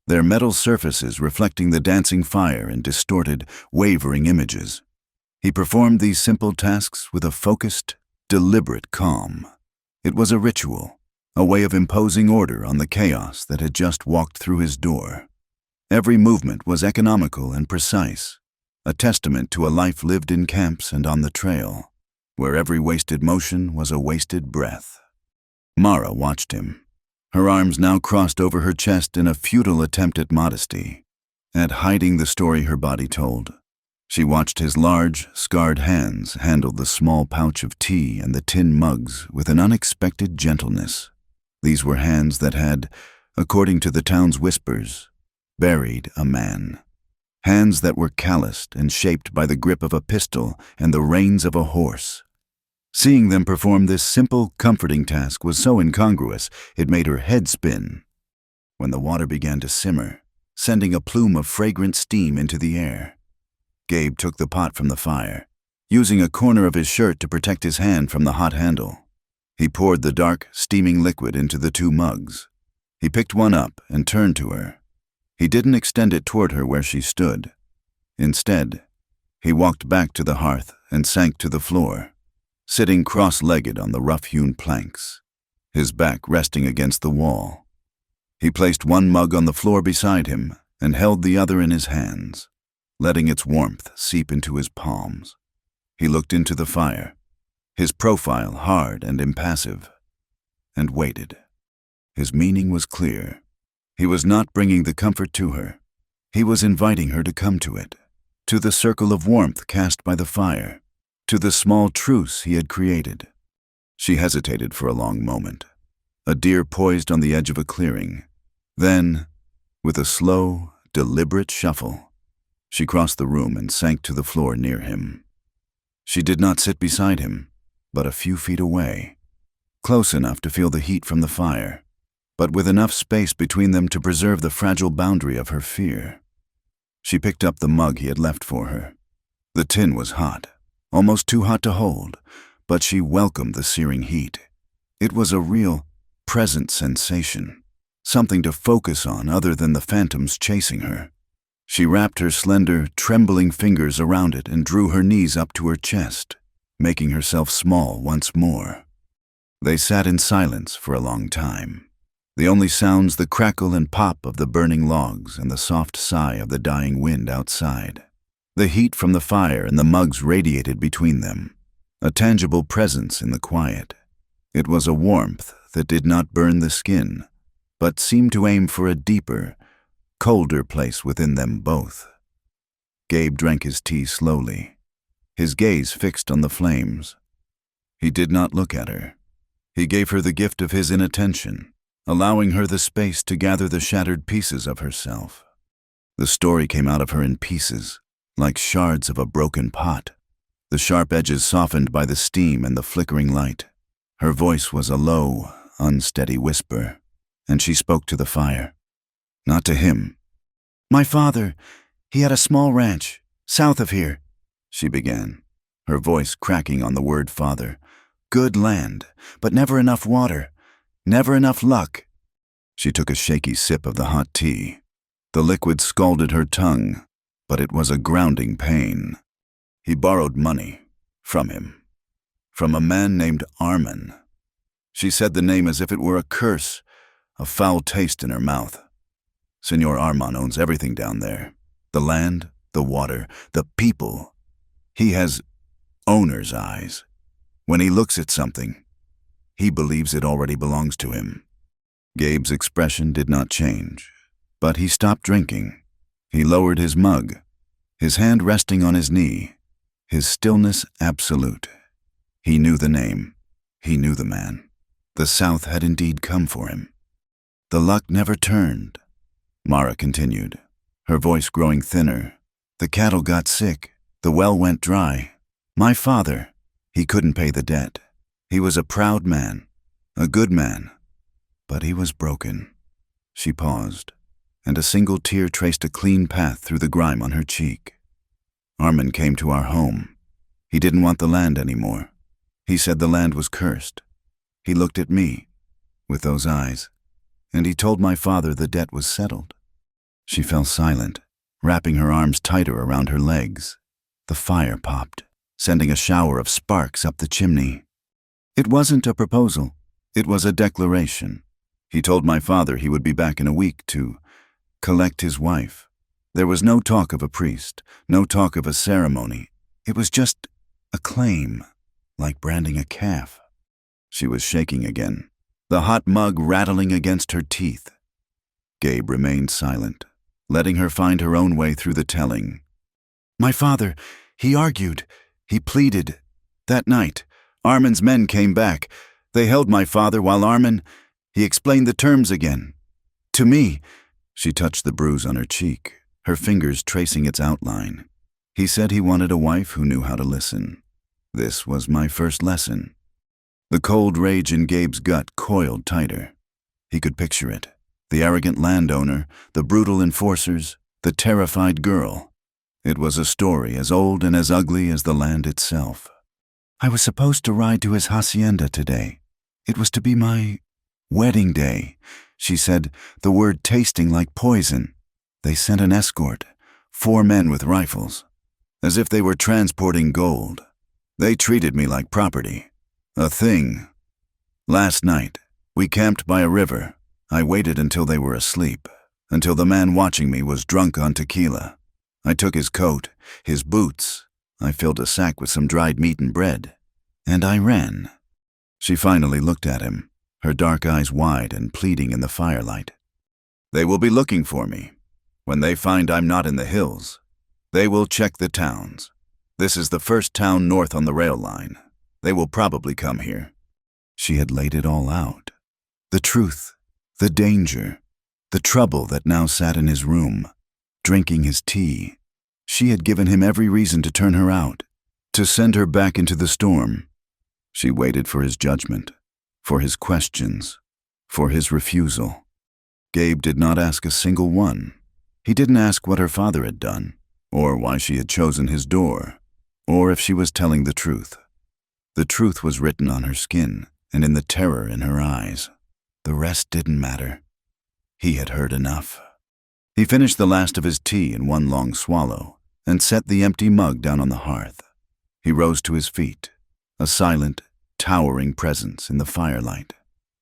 their metal surfaces reflecting the dancing fire in distorted, wavering images. He performed these simple tasks with a focused, deliberate calm. It was a ritual, a way of imposing order on the chaos that had just walked through his door. Every movement was economical and precise, a testament to a life lived in camps and on the trail, where every wasted motion was a wasted breath. Mara watched him, her arms now crossed over her chest in a futile attempt at modesty, at hiding the story her body told. She watched his large, scarred hands handle the small pouch of tea and the tin mugs with an unexpected gentleness. These were hands that had, according to the town's whispers, buried a man. Hands that were calloused and shaped by the grip of a pistol and the reins of a horse. Seeing them perform this simple, comforting task was so incongruous it made her head spin. When the water began to simmer, sending a plume of fragrant steam into the air, Gabe took the pot from the fire, using a corner of his shirt to protect his hand from the hot handle. He poured the dark, steaming liquid into the 2 mugs. He picked one up and turned to her. He didn't extend it toward her where she stood. Instead, he walked back to the hearth and sank to the floor, sitting cross-legged on the rough-hewn planks. his back resting against the wall. He placed one mug on the floor beside him and held the other in his hands, letting its warmth seep into his palms. He looked into the fire, his profile hard and impassive, and waited. His meaning was clear. He was not bringing the comfort to her. He was inviting her to come to it, to the circle of warmth cast by the fire, to the small truce he had created. She hesitated for a long moment, a deer poised on the edge of a clearing. Then, with a slow, deliberate shuffle, she crossed the room and sank to the floor near him. She did not sit beside him, but a few feet away, close enough to feel the heat from the fire, but with enough space between them to preserve the fragile boundary of her fear. She picked up the mug he had left for her. The tin was hot, almost too hot to hold, but she welcomed the searing heat. It was a real, present sensation, something to focus on other than the phantoms chasing her. She wrapped her slender, trembling fingers around it and drew her knees up to her chest, making herself small once more. They sat in silence for a long time. The only sounds the crackle and pop of the burning logs and the soft sigh of the dying wind outside. The heat from the fire and the mugs radiated between them, a tangible presence in the quiet. It was a warmth that did not burn the skin, but seemed to aim for a deeper, colder place within them both. Gabe drank his tea slowly, his gaze fixed on the flames. He did not look at her. He gave her the gift of his inattention, allowing her the space to gather the shattered pieces of herself. The story came out of her in pieces, like shards of a broken pot, the sharp edges softened by the steam and the flickering light. Her voice was a low, unsteady whisper, and she spoke to the fire. Not to him. "My father, he had a small ranch, south of here," she began, her voice cracking on the word father. "Good land, but never enough water. Never enough luck." She took a shaky sip of the hot tea. The liquid scalded her tongue, but it was a grounding pain. He borrowed money from him, from a man named Armin. She said the name as if it were a curse, a foul taste in her mouth. Senor Armand owns everything down there. The land, the water, the people. He has owner's eyes. When he looks at something, he believes it already belongs to him. Gabe's expression did not change, but he stopped drinking. He lowered his mug, his hand resting on his knee, his stillness absolute. He knew the name. He knew the man. The South had indeed come for him. The luck never turned, Mara continued, her voice growing thinner. The cattle got sick. The well went dry. My father, he couldn't pay the debt. He was a proud man, a good man, but he was broken. She paused, and a single tear traced a clean path through the grime on her cheek. Armin came to our home. He didn't want the land anymore. He said the land was cursed. He looked at me, with those eyes, and he told my father the debt was settled. She fell silent, wrapping her arms tighter around her legs. The fire popped, sending a shower of sparks up the chimney. It wasn't a proposal. It was a declaration. He told my father he would be back in a week to collect his wife. There was no talk of a priest, no talk of a ceremony. It was just a claim, like branding a calf. She was shaking again, the hot mug rattling against her teeth. Gabe remained silent, letting her find her own way through the telling. My father, he argued, he pleaded. That night, Armin's men came back. They held my father while Armin, he explained the terms again. To me, she touched the bruise on her cheek, her fingers tracing its outline. He said he wanted a wife who knew how to listen. This was my first lesson. The cold rage in Gabe's gut coiled tighter. He could picture it. The arrogant landowner, the brutal enforcers, the terrified girl. It was a story as old and as ugly as the land itself. I was supposed to ride to his hacienda today. It was to be my wedding day, she said, the word tasting like poison. They sent an escort, 4 men with rifles, as if they were transporting gold. They treated me like property, a thing. Last night, We camped by a river. I waited until they were asleep, until the man watching me was drunk on tequila. I took his coat, his boots. I filled a sack with some dried meat and bread, and I ran. She finally looked at him, her dark eyes wide and pleading in the firelight. They will be looking for me. When they find I'm not in the hills, they will check the towns. This is the first town north on the rail line. They will probably come here. She had laid it all out. The truth, the danger, the trouble that now sat in his room, drinking his tea. She had given him every reason to turn her out, to send her back into the storm. She waited for his judgment, for his questions, for his refusal. Gabe did not ask a single one. He didn't ask what her father had done, or why she had chosen his door, or if she was telling the truth. The truth was written on her skin and in the terror in her eyes. The rest didn't matter. He had heard enough. He finished the last of his tea in one long swallow and set the empty mug down on the hearth. He rose to his feet, a silent, towering presence in the firelight.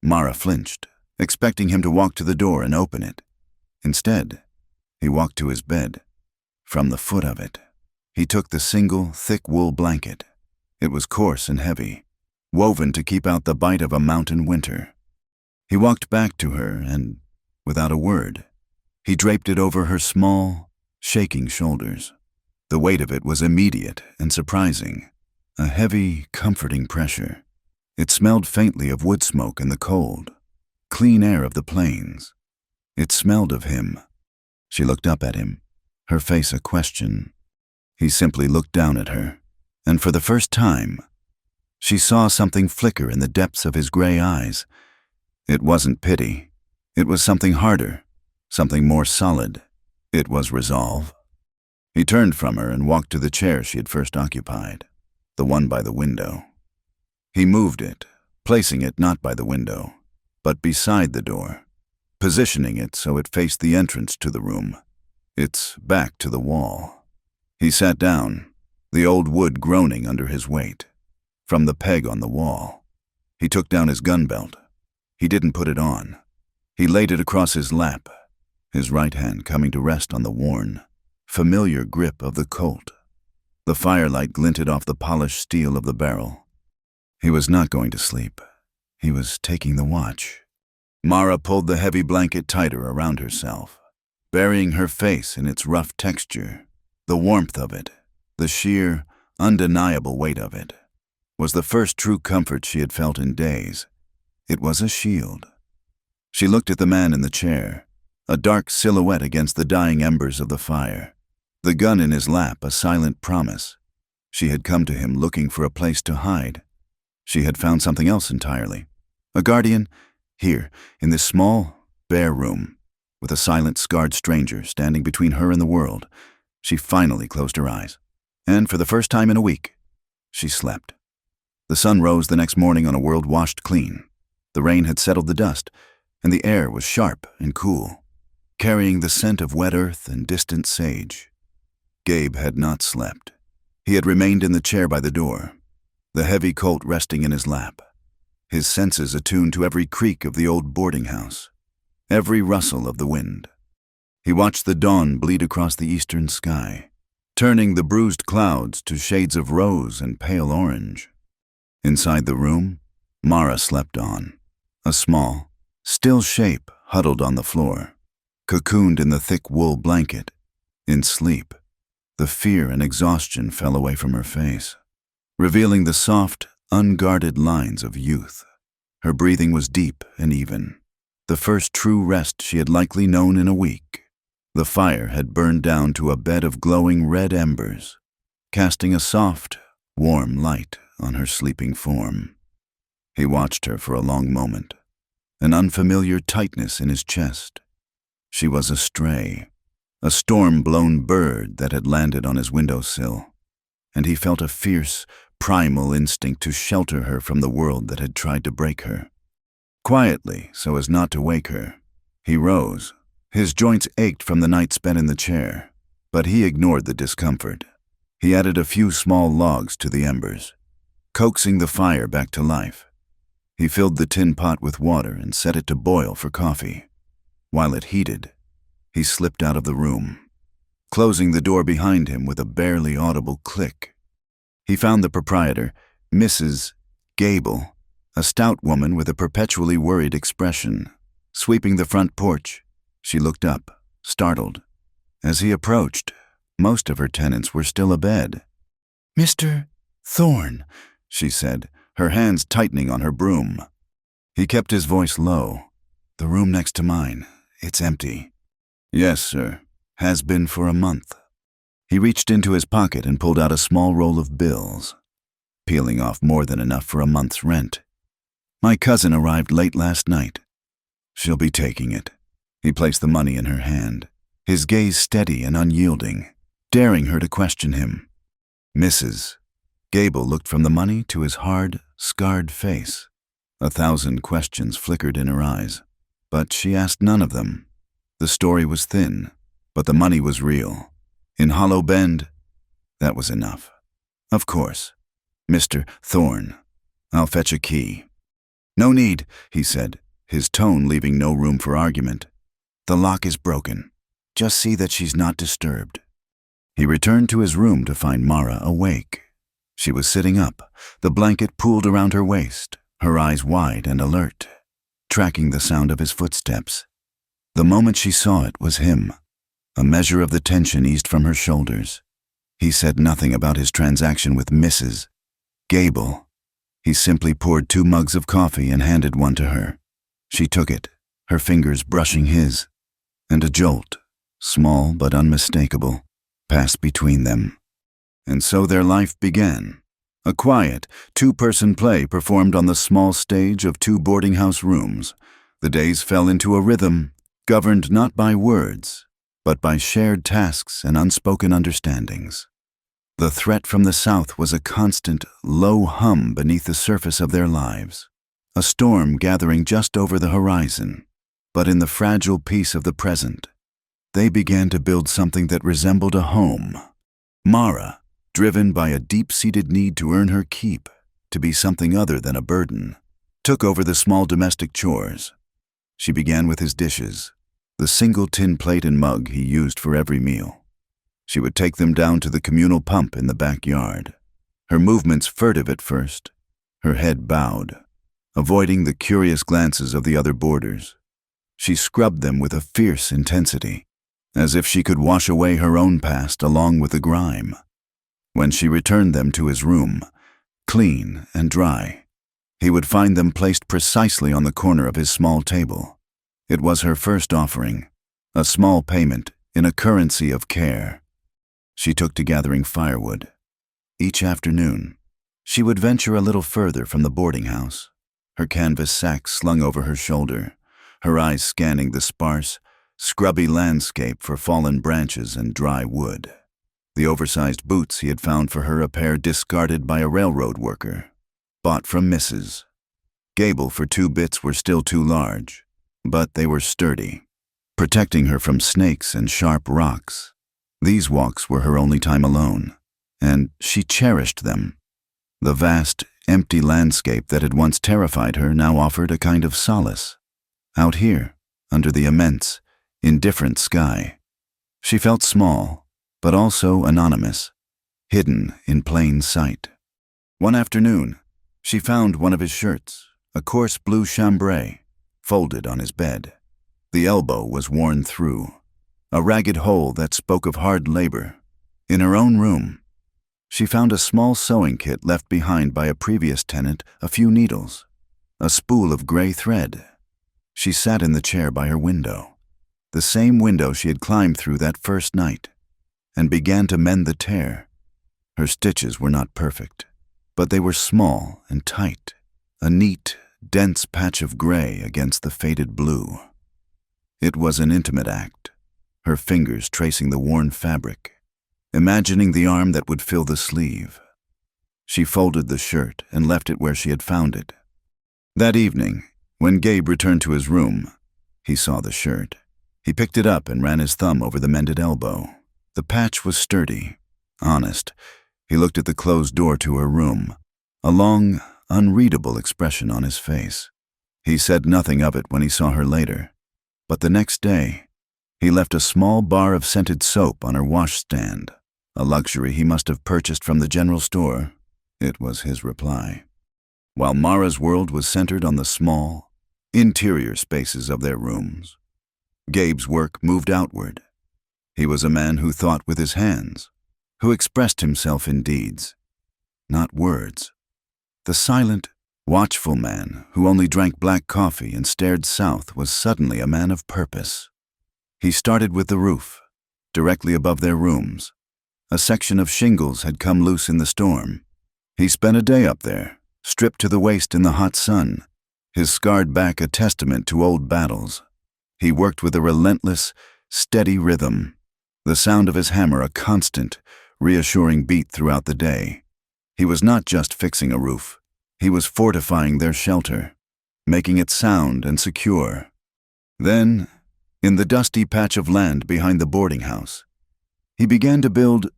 Mara flinched, expecting him to walk to the door and open it. Instead, he walked to his bed. From the foot of it, he took the single, thick wool blanket. It was coarse and heavy, woven to keep out the bite of a mountain winter. He walked back to her and, without a word, he draped it over her small, shaking shoulders. The weight of it was immediate and surprising, a heavy, comforting pressure. It smelled faintly of wood smoke and the cold, clean air of the plains. It smelled of him. She looked up at him, her face a question. He simply looked down at her, and for the first time, she saw something flicker in the depths of his gray eyes. It wasn't pity. It was something harder, something more solid. It was resolve. He turned from her and walked to the chair she had first occupied, the one by the window. He moved it, placing it not by the window, but beside the door, positioning it so it faced the entrance to the room, its back to the wall. He sat down, the old wood groaning under his weight. From the peg on the wall, he took down his gun belt. He didn't put it on. He laid it across his lap, his right hand coming to rest on the worn, familiar grip of the Colt. The firelight glinted off the polished steel of the barrel. He was not going to sleep. He was taking the watch. Mara pulled the heavy blanket tighter around herself, burying her face in its rough texture. The warmth of it, the sheer, undeniable weight of it, was the first true comfort she had felt in days. It was a shield. She looked at the man in the chair, a dark silhouette against the dying embers of the fire, the gun in his lap a silent promise. She had come to him looking for a place to hide. She had found something else entirely. A guardian, here, in this small, bare room, with a silent, scarred stranger standing between her and the world. She finally closed her eyes, and for the first time in a week, she slept. The sun rose the next morning on a world washed clean. The rain had settled the dust, and the air was sharp and cool, carrying the scent of wet earth and distant sage. Gabe had not slept. He had remained in the chair by the door, the heavy Colt resting in his lap, his senses attuned to every creak of the old boarding house, every rustle of the wind. He watched the dawn bleed across the eastern sky, turning the bruised clouds to shades of rose and pale orange. Inside the room, Mara slept on, a small, still shape huddled on the floor, cocooned in the thick wool blanket. In sleep, the fear and exhaustion fell away from her face, revealing the soft, unguarded lines of youth. Her breathing was deep and even, the first true rest she had likely known in a week. The fire had burned down to a bed of glowing red embers, casting a soft, warm light on her sleeping form. He watched her for a long moment, an unfamiliar tightness in his chest. She was a stray, a storm-blown bird that had landed on his windowsill, and he felt a fierce, primal instinct to shelter her from the world that had tried to break her. Quietly, so as not to wake her, he rose. His joints ached from the night spent in the chair, but he ignored the discomfort. He added a few small logs to the embers, coaxing the fire back to life. He filled the tin pot with water and set it to boil for coffee. While it heated, he slipped out of the room, closing the door behind him with a barely audible click. He found the proprietor, Mrs. Gable, a stout woman with a perpetually worried expression. Sweeping the front porch, she looked up, startled. As he approached, most of her tenants were still abed. "Mr. Thorne," she said, her hands tightening on her broom. He kept his voice low. "The room next to mine, it's empty." "Yes, sir. Has been for a month." He reached into his pocket and pulled out a small roll of bills, peeling off more than enough for a month's rent. "My cousin arrived late last night. She'll be taking it." He placed the money in her hand, his gaze steady and unyielding, daring her to question him. Mrs. Gable looked from the money to his hard, scarred face. 1,000 questions flickered in her eyes, but she asked none of them. The story was thin, but the money was real. In Hollow Bend, that was enough. "Of course. Mr. Thorne, I'll fetch a key." "No need," he said, his tone leaving no room for argument. "The lock is broken. Just see that she's not disturbed." He returned to his room to find Mara awake. She was sitting up, the blanket pooled around her waist, her eyes wide and alert, tracking the sound of his footsteps. The moment she saw it was him. A measure of the tension eased from her shoulders. He said nothing about his transaction with Mrs. Gable. He simply poured 2 mugs of coffee and handed one to her. She took it, her fingers brushing his, and a jolt, small but unmistakable, passed between them. And so their life began. A quiet, 2-person play performed on the small stage of 2 boarding house rooms. The days fell into a rhythm, governed not by words, but by shared tasks and unspoken understandings. The threat from the south was a constant, low hum beneath the surface of their lives, a storm gathering just over the horizon. But in the fragile peace of the present, they began to build something that resembled a home. Mara, driven by a deep-seated need to earn her keep, to be something other than a burden, took over the small domestic chores. She began with his dishes, the single tin plate and mug he used for every meal. She would take them down to the communal pump in the backyard, her movements furtive at first, her head bowed, avoiding the curious glances of the other boarders. She scrubbed them with a fierce intensity, as if she could wash away her own past along with the grime. When she returned them to his room, clean and dry, he would find them placed precisely on the corner of his small table. It was her first offering, a small payment in a currency of care. She took to gathering firewood. Each afternoon, she would venture a little further from the boarding house, her canvas sack slung over her shoulder, her eyes scanning the sparse, scrubby landscape for fallen branches and dry wood. The oversized boots he had found for her a pair discarded by a railroad worker, bought from Mrs. Gable for 2 bits were still too large, but they were sturdy, protecting her from snakes and sharp rocks. These walks were her only time alone, and she cherished them. The vast, empty landscape that had once terrified her now offered a kind of solace. Out here, under the immense, indifferent sky, she felt small, but also anonymous, hidden in plain sight. One afternoon, she found one of his shirts, a coarse blue chambray, folded on his bed. The elbow was worn through, a ragged hole that spoke of hard labor. In her own room, she found a small sewing kit left behind by a previous tenant, a few needles, a spool of gray thread. She sat in the chair by her window, the same window she had climbed through that first night, and began to mend the tear. Her stitches were not perfect, but they were small and tight, a neat, dense patch of gray against the faded blue. It was an intimate act, her fingers tracing the worn fabric, imagining the arm that would fill the sleeve. She folded the shirt and left it where she had found it. That evening, when Gabe returned to his room, he saw the shirt. He picked it up and ran his thumb over the mended elbow. The patch was sturdy, honest. He looked at the closed door to her room, a long, unreadable expression on his face. He said nothing of it when he saw her later, but the next day, he left a small bar of scented soap on her washstand, a luxury he must have purchased from the general store. It was his reply. While Mara's world was centered on the small, interior spaces of their rooms, Gabe's work moved outward. He was a man who thought with his hands, who expressed himself in deeds, not words. The silent, watchful man who only drank black coffee and stared south was suddenly a man of purpose. He started with the roof, directly above their rooms. A section of shingles had come loose in the storm. He spent a day up there, stripped to the waist in the hot sun, his scarred back a testament to old battles. He worked with a relentless, steady rhythm, the sound of his hammer a constant, reassuring beat throughout the day. He was not just fixing a roof. He was fortifying their shelter, making it sound and secure. Then, in the dusty patch of land behind the boarding house, he began to build.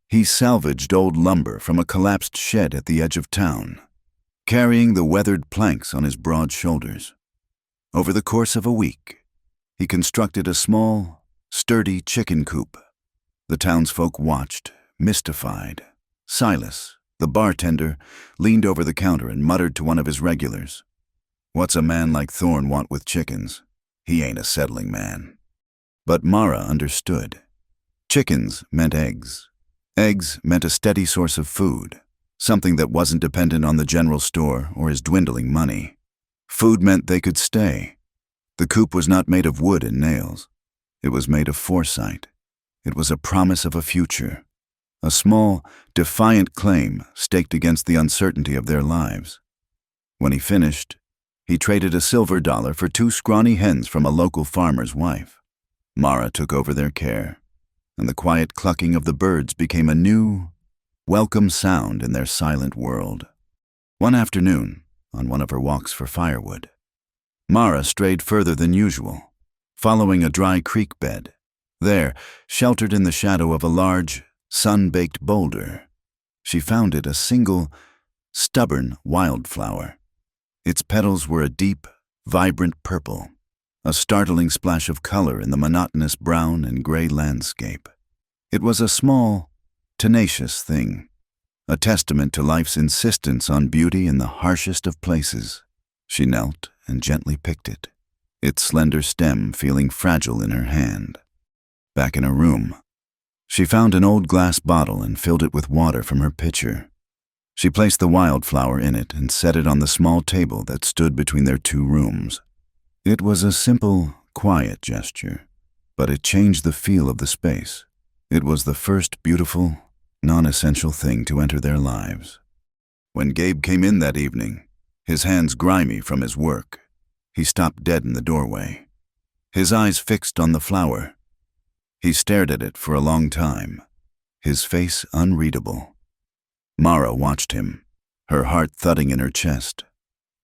He salvaged old lumber from a collapsed shed at the edge of town, carrying the weathered planks on his broad shoulders. Over the course of a week, he constructed a small, sturdy chicken coop. The townsfolk watched, mystified. Silas, the bartender, leaned over the counter and muttered to one of his regulars, "What's a man like Thorne want with chickens? He ain't a settling man." But Mara understood. Chickens meant eggs. Eggs meant a steady source of food, something that wasn't dependent on the general store or his dwindling money. Food meant they could stay. The coop was not made of wood and nails. It was made of foresight. It was a promise of a future, a small, defiant claim staked against the uncertainty of their lives. When he finished, he traded a silver dollar for 2 scrawny hens from a local farmer's wife. Mara took over their care, and the quiet clucking of the birds became a new, welcome sound in their silent world. One afternoon, on one of her walks for firewood, Mara strayed further than usual, following a dry creek bed. There, sheltered in the shadow of a large, sun-baked boulder, she found it a single, stubborn wildflower. Its petals were a deep, vibrant purple, a startling splash of color in the monotonous brown and gray landscape. It was a small, tenacious thing, a testament to life's insistence on beauty in the harshest of places. She knelt and gently picked it, its slender stem feeling fragile in her hand. Back in her room, she found an old glass bottle and filled it with water from her pitcher. She placed the wildflower in it and set it on the small table that stood between their 2 rooms. It was a simple, quiet gesture, but it changed the feel of the space. It was the first beautiful, non-essential thing to enter their lives. When Gabe came in that evening, his hands grimy from his work, he stopped dead in the doorway, his eyes fixed on the flower. He stared at it for a long time, his face unreadable. Mara watched him, her heart thudding in her chest,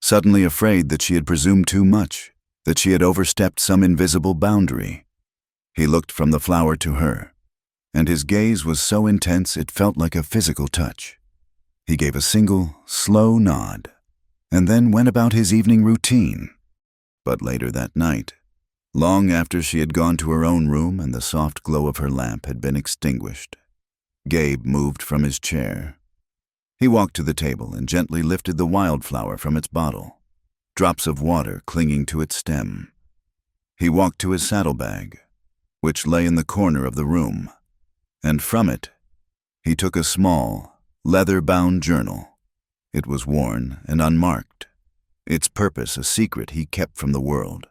suddenly afraid that she had presumed too much, that she had overstepped some invisible boundary. He looked from the flower to her, and his gaze was so intense it felt like a physical touch. He gave a single, slow nod, and then went about his evening routine. But later that night, long after she had gone to her own room and the soft glow of her lamp had been extinguished, Gabe moved from his chair. He walked to the table and gently lifted the wildflower from its bottle, drops of water clinging to its stem. He walked to his saddlebag, which lay in the corner of the room, and from it, he took a small, leather-bound journal. It was worn and unmarked, its purpose a secret he kept from the world.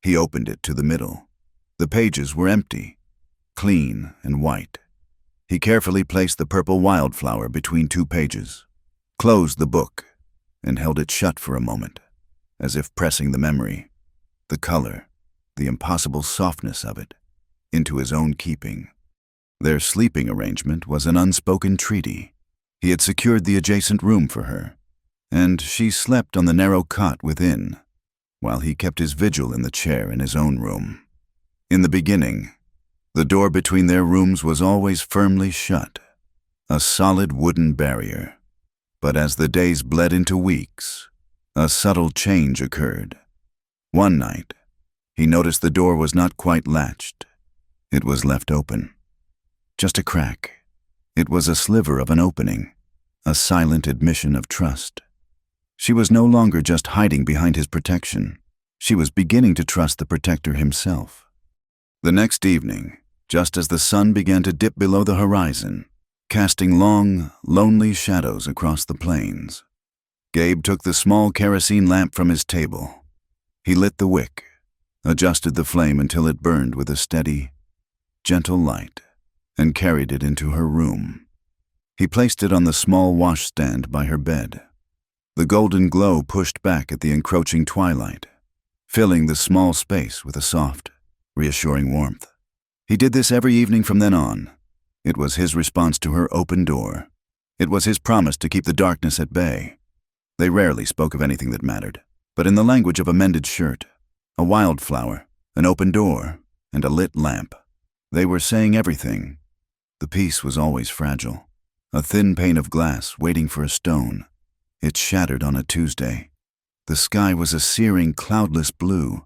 He opened it to the middle. The pages were empty, clean and white. He carefully placed the purple wildflower between 2 pages, closed the book, and held it shut for a moment, as if pressing the memory, the color, the impossible softness of it, into his own keeping. Their sleeping arrangement was an unspoken treaty. He had secured the adjacent room for her, and she slept on the narrow cot within, while he kept his vigil in the chair in his own room. In the beginning, the door between their rooms was always firmly shut, a solid wooden barrier. But as the days bled into weeks, a subtle change occurred. One night, he noticed the door was not quite latched. It was left open. Just a crack. It was a sliver of an opening, a silent admission of trust. She was no longer just hiding behind his protection. She was beginning to trust the protector himself. The next evening, just as the sun began to dip below the horizon, casting long, lonely shadows across the plains, Gabe took the small kerosene lamp from his table. He lit the wick, adjusted the flame until it burned with a steady, gentle light, and carried it into her room. He placed it on the small washstand by her bed. The golden glow pushed back at the encroaching twilight, filling the small space with a soft, reassuring warmth. He did this every evening from then on. It was his response to her open door. It was his promise to keep the darkness at bay. They rarely spoke of anything that mattered, but in the language of a mended shirt, a wildflower, an open door, and a lit lamp, they were saying everything. The peace was always fragile, a thin pane of glass waiting for a stone. It shattered on a Tuesday. The sky was a searing, cloudless blue,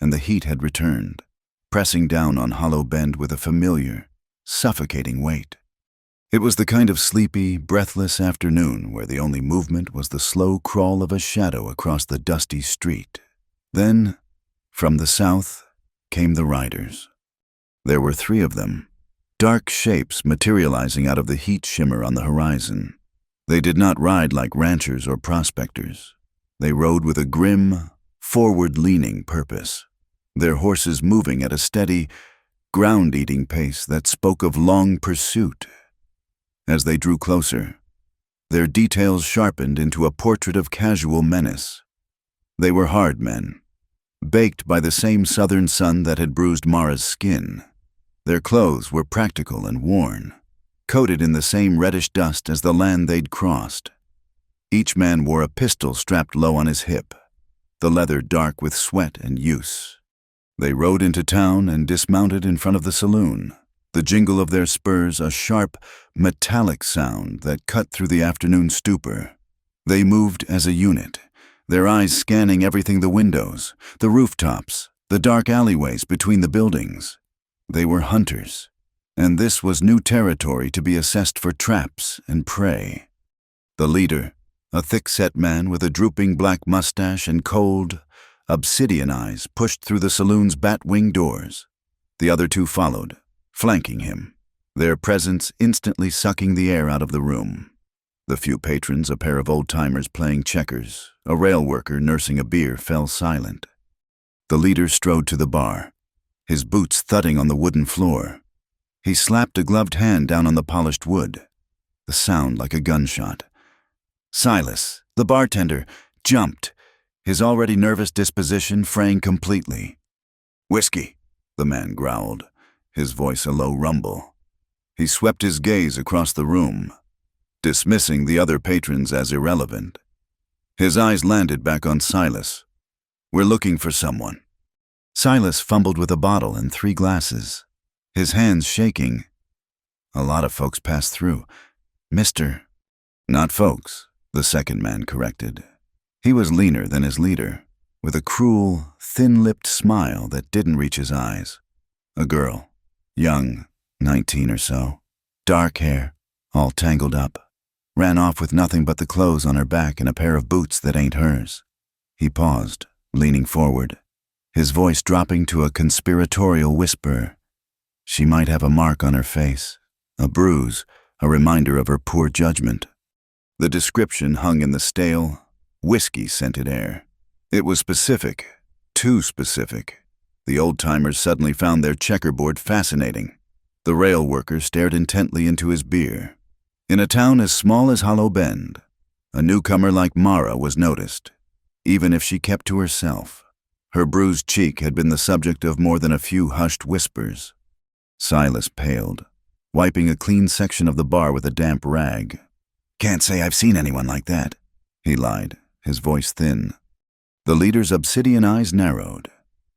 and the heat had returned, pressing down on Hollow Bend with a familiar, suffocating weight. It was the kind of sleepy, breathless afternoon where the only movement was the slow crawl of a shadow across the dusty street. Then, from the south, came the riders. There were 3 of them, dark shapes materializing out of the heat shimmer on the horizon. They did not ride like ranchers or prospectors. They rode with a grim, forward-leaning purpose, their horses moving at a steady, ground-eating pace that spoke of long pursuit. As they drew closer, their details sharpened into a portrait of casual menace. They were hard men, baked by the same southern sun that had bruised Mara's skin. Their clothes were practical and worn, coated in the same reddish dust as the land they'd crossed. Each man wore a pistol strapped low on his hip, the leather dark with sweat and use. They rode into town and dismounted in front of the saloon, the jingle of their spurs a sharp, metallic sound that cut through the afternoon stupor. They moved as a unit, their eyes scanning everything: the windows, the rooftops, the dark alleyways between the buildings. They were hunters, and this was new territory to be assessed for traps and prey. The leader, a thick-set man with a drooping black mustache and cold, obsidian eyes, pushed through the saloon's bat-wing doors. The other 2 followed, flanking him, their presence instantly sucking the air out of the room. The few patrons, a pair of old-timers playing checkers, a rail worker nursing a beer, fell silent. The leader strode to the bar, his boots thudding on the wooden floor. He slapped a gloved hand down on the polished wood, the sound like a gunshot. Silas, the bartender, jumped, his already nervous disposition fraying completely. "Whiskey," the man growled, his voice a low rumble. He swept his gaze across the room, dismissing the other patrons as irrelevant. His eyes landed back on Silas. "We're looking for someone." Silas fumbled with a bottle and 3 glasses, his hands shaking. "A lot of folks pass through. Mister—" "Not folks," the second man corrected. He was leaner than his leader, with a cruel, thin-lipped smile that didn't reach his eyes. A girl, young, 19 or so, dark hair, all tangled up, ran off with nothing but the clothes on her back and a pair of boots that ain't hers. He paused, leaning forward, his voice dropping to a conspiratorial whisper. She might have a mark on her face, a bruise, a reminder of her poor judgment. The description hung in the stale, whiskey-scented air. It was specific, too specific. The old-timers suddenly found their checkerboard fascinating. The rail worker stared intently into his beer. In a town as small as Hollow Bend, a newcomer like Mara was noticed, even if she kept to herself. Her bruised cheek had been the subject of more than a few hushed whispers. Silas paled, wiping a clean section of the bar with a damp rag. "Can't say I've seen anyone like that," he lied, his voice thin. The leader's obsidian eyes narrowed.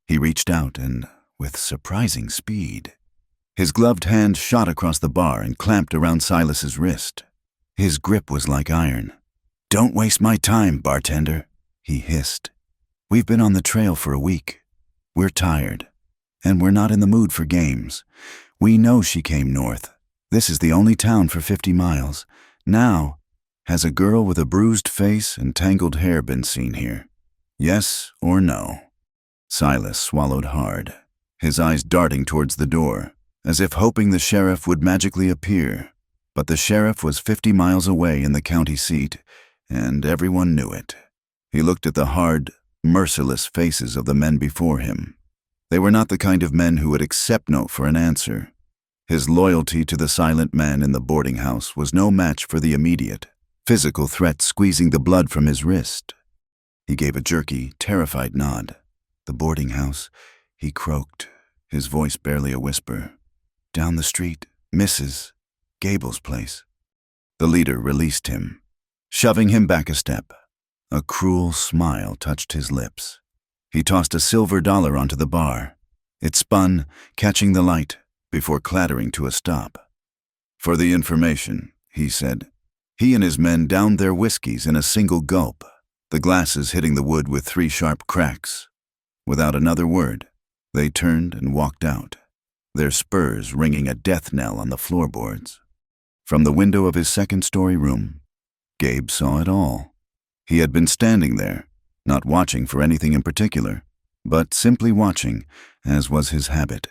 He reached out and, with surprising speed, his gloved hand shot across the bar and clamped around Silas's wrist. His grip was like iron, "Don't waste my time, bartender," he hissed. "We've been on the trail for a week. We're tired, and we're not in the mood for games. We know she came north. This is the only town for 50 miles. Now, has a girl with a bruised face and tangled hair been seen here? Yes or no?" Silas swallowed hard, his eyes darting towards the door, as if hoping the sheriff would magically appear. But the sheriff was 50 miles away in the county seat, and everyone knew it. He looked at the hard, merciless faces of the men before him. They were not the kind of men who would accept no for an answer. His loyalty to the silent man in the boarding house was no match for the immediate, physical threat squeezing the blood from his wrist. He gave a jerky, terrified nod. "The boarding house," he croaked, his voice barely a whisper. "Down the street, Mrs. Gable's place." The leader released him, shoving him back a step. A cruel smile touched his lips. He tossed a silver dollar onto the bar. It spun, catching the light, before clattering to a stop. "For the information," he said. He and his men downed their whiskeys in a single gulp, the glasses hitting the wood with 3 sharp cracks. Without another word, they turned and walked out, their spurs ringing a death knell on the floorboards. From the window of his second-story room, Gabe saw it all. He had been standing there, not watching for anything in particular, but simply watching, as was his habit.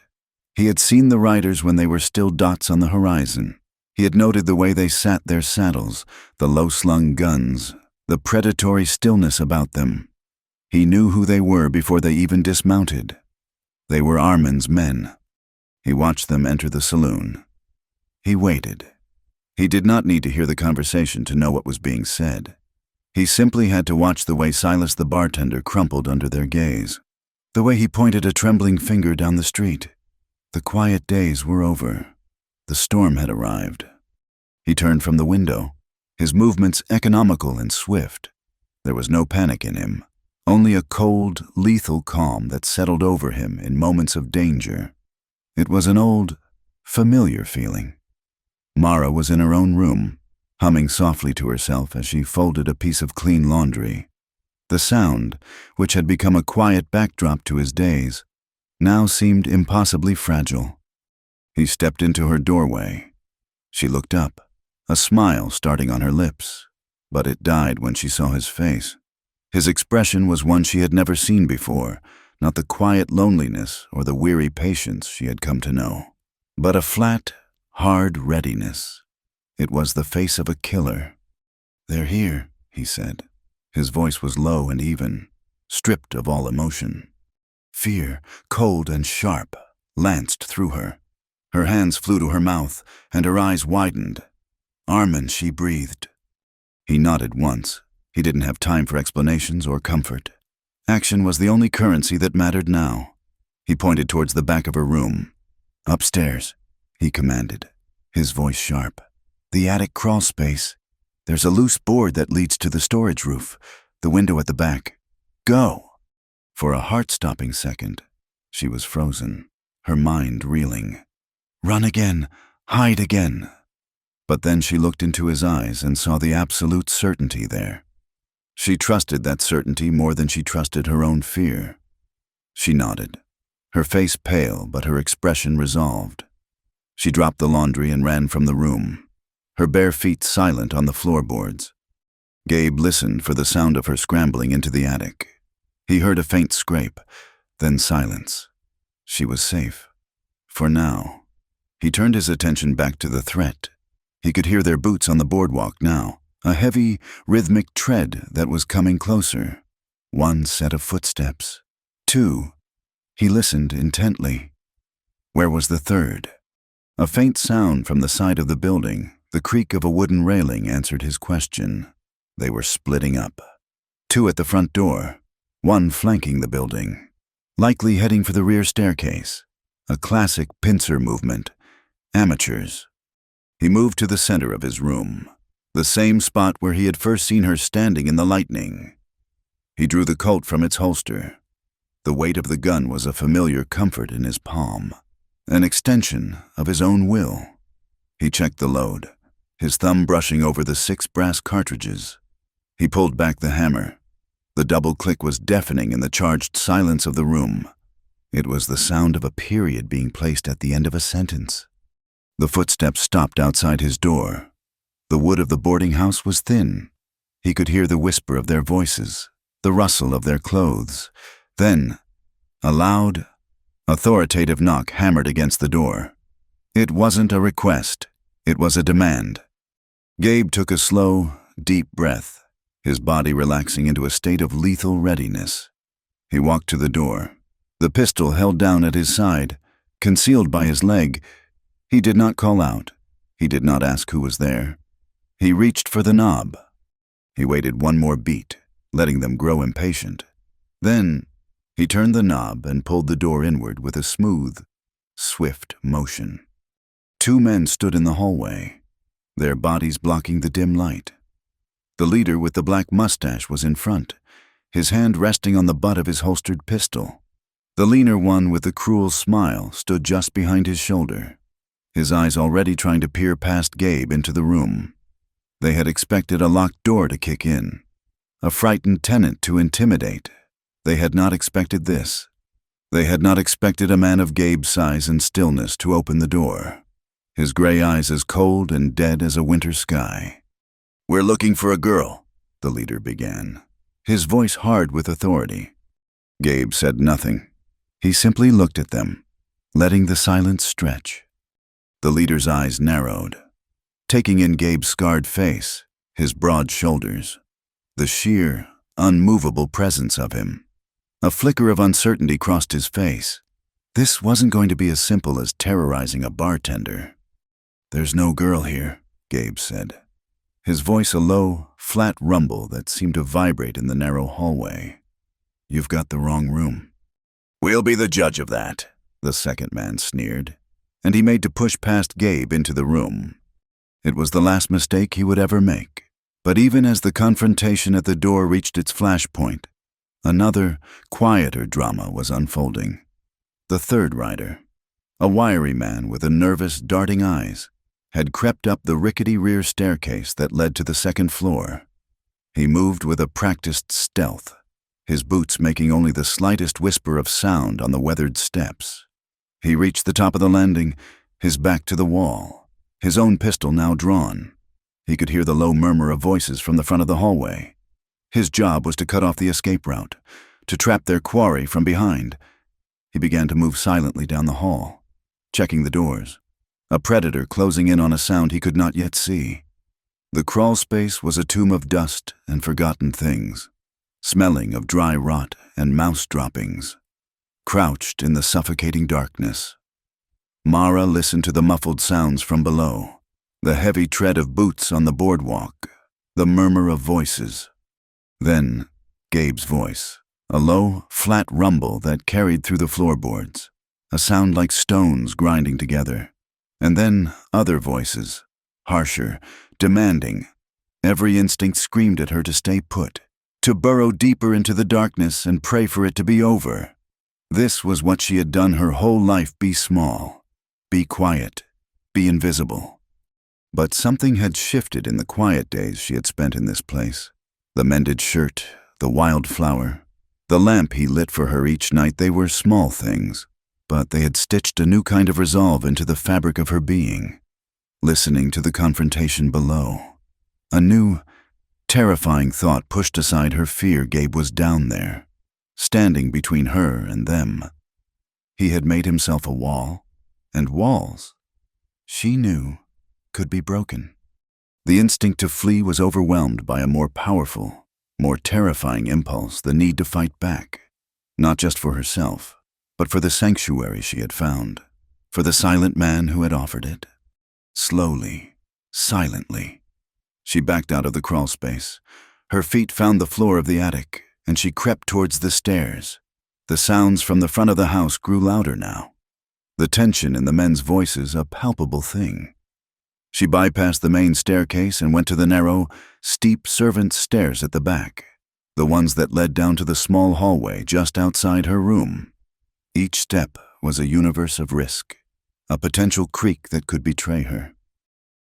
He had seen the riders when they were still dots on the horizon. He had noted the way they sat their saddles, the low-slung guns, the predatory stillness about them. He knew who they were before they even dismounted. They were Armin's men. He watched them enter the saloon. He waited. He did not need to hear the conversation to know what was being said. He simply had to watch the way Silas the bartender crumpled under their gaze, the way he pointed a trembling finger down the street. The quiet days were over. The storm had arrived. He turned from the window, his movements economical and swift. There was no panic in him, only a cold, lethal calm that settled over him in moments of danger. It was an old, familiar feeling. Mara was in her own room, humming softly to herself as she folded a piece of clean laundry. The sound, which had become a quiet backdrop to his days, now seemed impossibly fragile. He stepped into her doorway. She looked up, a smile starting on her lips, but it died when she saw his face. His expression was one she had never seen before, not the quiet loneliness or the weary patience she had come to know, but a flat, hard readiness. It was the face of a killer. "They're here," he said. His voice was low and even, stripped of all emotion. Fear, cold and sharp, lanced through her. Her hands flew to her mouth, and her eyes widened. "Armin," she breathed. He nodded once. He didn't have time for explanations or comfort. Action was the only currency that mattered now. He pointed towards the back of her room. "Upstairs," he commanded, his voice sharp. "The attic crawl space. There's a loose board that leads to the storage roof, the window at the back. Go!" For a heart-stopping second, she was frozen, her mind reeling. Run again, hide again. But then she looked into his eyes and saw the absolute certainty there. She trusted that certainty more than she trusted her own fear. She nodded, her face pale but her expression resolved. She dropped the laundry and ran from the room, her bare feet silent on the floorboards. Gabe listened for the sound of her scrambling into the attic. He heard a faint scrape, then silence. She was safe. For now. He turned his attention back to the threat. He could hear their boots on the boardwalk now, a heavy, rhythmic tread that was coming closer. 1 set of footsteps. 2. He listened intently. Where was the 3rd? A faint sound from the side of the building, the creak of a wooden railing, answered his question. They were splitting up. 2 at the front door, 1 flanking the building, likely heading for the rear staircase. A classic pincer movement. Amateurs. He moved to the center of his room, the same spot where he had first seen her standing in the lightning. He drew the Colt from its holster. The weight of the gun was a familiar comfort in his palm, an extension of his own will. He checked the load, his thumb brushing over the 6 brass cartridges. He pulled back the hammer. The double click was deafening in the charged silence of the room. It was the sound of a period being placed at the end of a sentence. The footsteps stopped outside his door. The wood of the boarding house was thin. He could hear the whisper of their voices, the rustle of their clothes. Then, a loud, authoritative knock hammered against the door. It wasn't a request. It was a demand. Gabe took a slow, deep breath, his body relaxing into a state of lethal readiness. He walked to the door, the pistol held down at his side, concealed by his leg. He did not call out. He did not ask who was there. He reached for the knob. He waited one more beat, letting them grow impatient. Then, he turned the knob and pulled the door inward with a smooth, swift motion. 2 men stood in the hallway, their bodies blocking the dim light. The leader with the black mustache was in front, his hand resting on the butt of his holstered pistol. The leaner one with the cruel smile stood just behind his shoulder, his eyes already trying to peer past Gabe into the room. They had expected a locked door to kick in, a frightened tenant to intimidate. They had not expected this. They had not expected a man of Gabe's size and stillness to open the door, his gray eyes as cold and dead as a winter sky. "We're looking for a girl," the leader began, his voice hard with authority. Gabe said nothing. He simply looked at them, letting the silence stretch. The leader's eyes narrowed, taking in Gabe's scarred face, his broad shoulders, the sheer, unmovable presence of him. A flicker of uncertainty crossed his face. This wasn't going to be as simple as terrorizing a bartender. "There's no girl here," Gabe said, his voice a low, flat rumble that seemed to vibrate in the narrow hallway. "You've got the wrong room." "We'll be the judge of that," the second man sneered, and he made to push past Gabe into the room. It was the last mistake he would ever make. But even as the confrontation at the door reached its flashpoint, another, quieter drama was unfolding. The third rider, a wiry man with a nervous, darting eyes, had crept up the rickety rear staircase that led to the second floor. He moved with a practiced stealth, his boots making only the slightest whisper of sound on the weathered steps. He reached the top of the landing, his back to the wall, his own pistol now drawn. He could hear the low murmur of voices from the front of the hallway. His job was to cut off the escape route, to trap their quarry from behind. He began to move silently down the hall, checking the doors, a predator closing in on a sound he could not yet see. The crawl space was a tomb of dust and forgotten things, smelling of dry rot and mouse droppings. Crouched in the suffocating darkness, Mara listened to the muffled sounds from below. The heavy tread of boots on the boardwalk, the murmur of voices. Then, Gabe's voice, a low, flat rumble that carried through the floorboards, a sound like stones grinding together. And then other voices, harsher, demanding. Every instinct screamed at her to stay put, to burrow deeper into the darkness and pray for it to be over. This was what she had done her whole life: be small, be quiet, be invisible. But something had shifted in the quiet days she had spent in this place. The mended shirt, the wild flower, the lamp he lit for her each night, they were small things, but they had stitched a new kind of resolve into the fabric of her being. Listening to the confrontation below, a new, terrifying thought pushed aside her fear. Gabe was down there, standing between her and them. He had made himself a wall, and walls, she knew, could be broken. The instinct to flee was overwhelmed by a more powerful, more terrifying impulse, the need to fight back, not just for herself, but for the sanctuary she had found, for the silent man who had offered it. Slowly, silently, she backed out of the crawl space. Her feet found the floor of the attic, and she crept towards the stairs. The sounds from the front of the house grew louder now, the tension in the men's voices a palpable thing. She bypassed the main staircase and went to the narrow, steep servants' stairs at the back, the ones that led down to the small hallway just outside her room. Each step was a universe of risk, a potential creak that could betray her.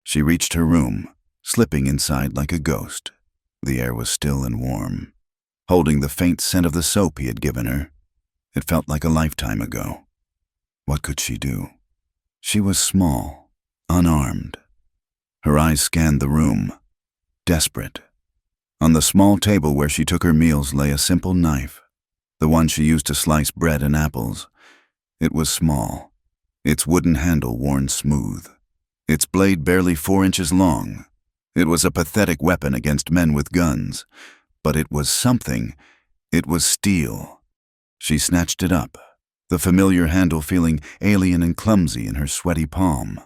She reached her room, slipping inside like a ghost, The air was still and warm, holding the faint scent of the soap he had given her. It felt like a lifetime ago. What could she do? She was small, unarmed. Her eyes scanned the room, desperate. On the small table where she took her meals lay a simple knife, the one she used to slice bread and apples. It was small, its wooden handle worn smooth, its blade barely 4 inches long. It was a pathetic weapon against men with guns, but it was something. It was steel. She snatched it up, the familiar handle feeling alien and clumsy in her sweaty palm.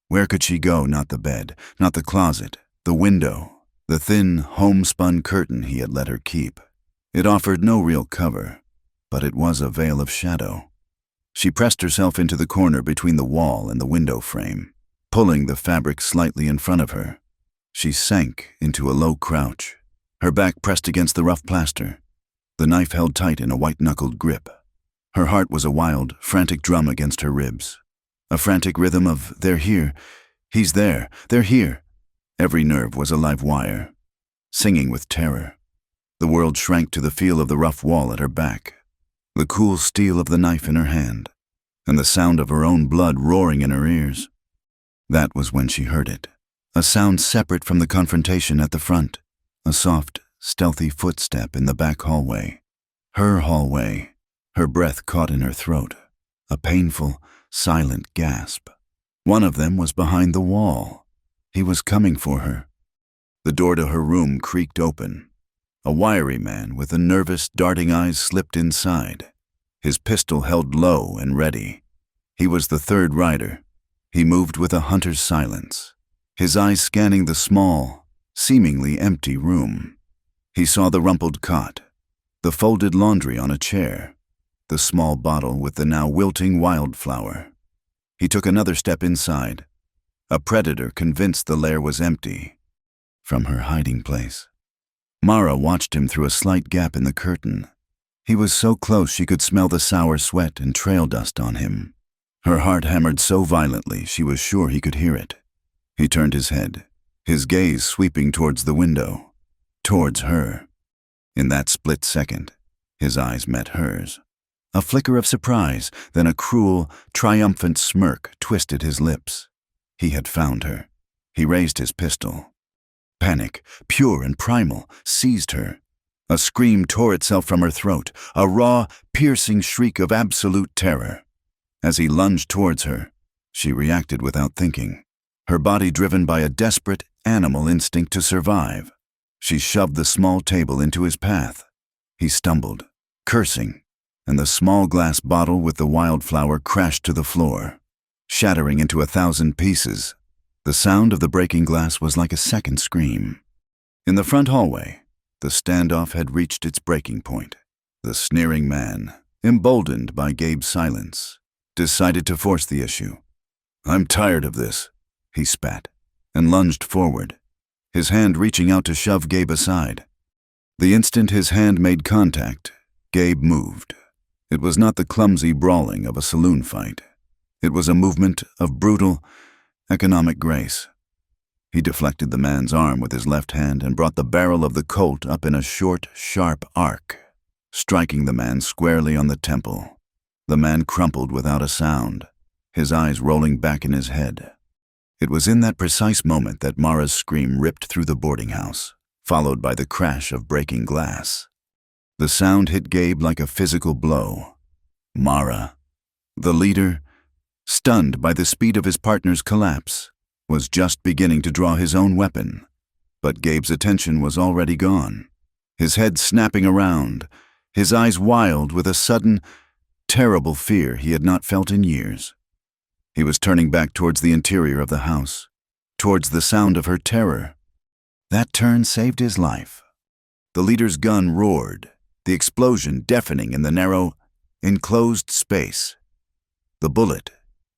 Where could she go? Not the bed, not the closet, the window, the thin, homespun curtain he had let her keep. It offered no real cover, but it was a veil of shadow. She pressed herself into the corner between the wall and the window frame, pulling the fabric slightly in front of her. She sank into a low crouch, her back pressed against the rough plaster, the knife held tight in a white-knuckled grip. Her heart was a wild, frantic drum against her ribs, a frantic rhythm of, "They're here, he's there, they're here." Every nerve was a live wire, singing with terror. The world shrank to the feel of the rough wall at her back, the cool steel of the knife in her hand, and the sound of her own blood roaring in her ears. That was when she heard it. A sound separate from the confrontation at the front, a soft, stealthy footstep in the back hallway. Her hallway, her breath caught in her throat, a painful, silent gasp. One of them was behind the wall. He was coming for her. The door to her room creaked open. A wiry man with the nervous, darting eyes slipped inside, his pistol held low and ready. He was the third rider. He moved with a hunter's silence, his eyes scanning the small, seemingly empty room. He saw the rumpled cot, the folded laundry on a chair, the small bottle with the now wilting wildflower. He took another step inside, a predator convinced the lair was empty. From her hiding place, Mara watched him through a slight gap in the curtain. He was so close she could smell the sour sweat and trail dust on him. Her heart hammered so violently she was sure he could hear it. He turned his head, his gaze sweeping towards the window, towards her. In that split second, his eyes met hers. A flicker of surprise, then a cruel, triumphant smirk twisted his lips. He had found her. He raised his pistol. Panic, pure and primal, seized her. A scream tore itself from her throat, a raw, piercing shriek of absolute terror. As he lunged towards her, she reacted without thinking, her body driven by a desperate, animal instinct to survive. She shoved the small table into his path. He stumbled, cursing, and the small glass bottle with the wildflower crashed to the floor, shattering into 1,000 pieces. The sound of the breaking glass was like a second scream. In the front hallway, the standoff had reached its breaking point. The sneering man, emboldened by Gabe's silence, decided to force the issue. "I'm tired of this," he spat, and lunged forward, his hand reaching out to shove Gabe aside. The instant his hand made contact, Gabe moved. It was not the clumsy brawling of a saloon fight. It was a movement of brutal, economic grace. He deflected the man's arm with his left hand and brought the barrel of the Colt up in a short, sharp arc, striking the man squarely on the temple. The man crumpled without a sound, his eyes rolling back in his head. It was in that precise moment that Mara's scream ripped through the boarding house, followed by the crash of breaking glass. The sound hit Gabe like a physical blow. Mara, the leader, stunned by the speed of his partner's collapse, was just beginning to draw his own weapon, but Gabe's attention was already gone, his head snapping around, his eyes wild with a sudden, terrible fear he had not felt in years. He was turning back towards the interior of the house, towards the sound of her terror. That turn saved his life. The leader's gun roared, the explosion deafening in the narrow, enclosed space. The bullet,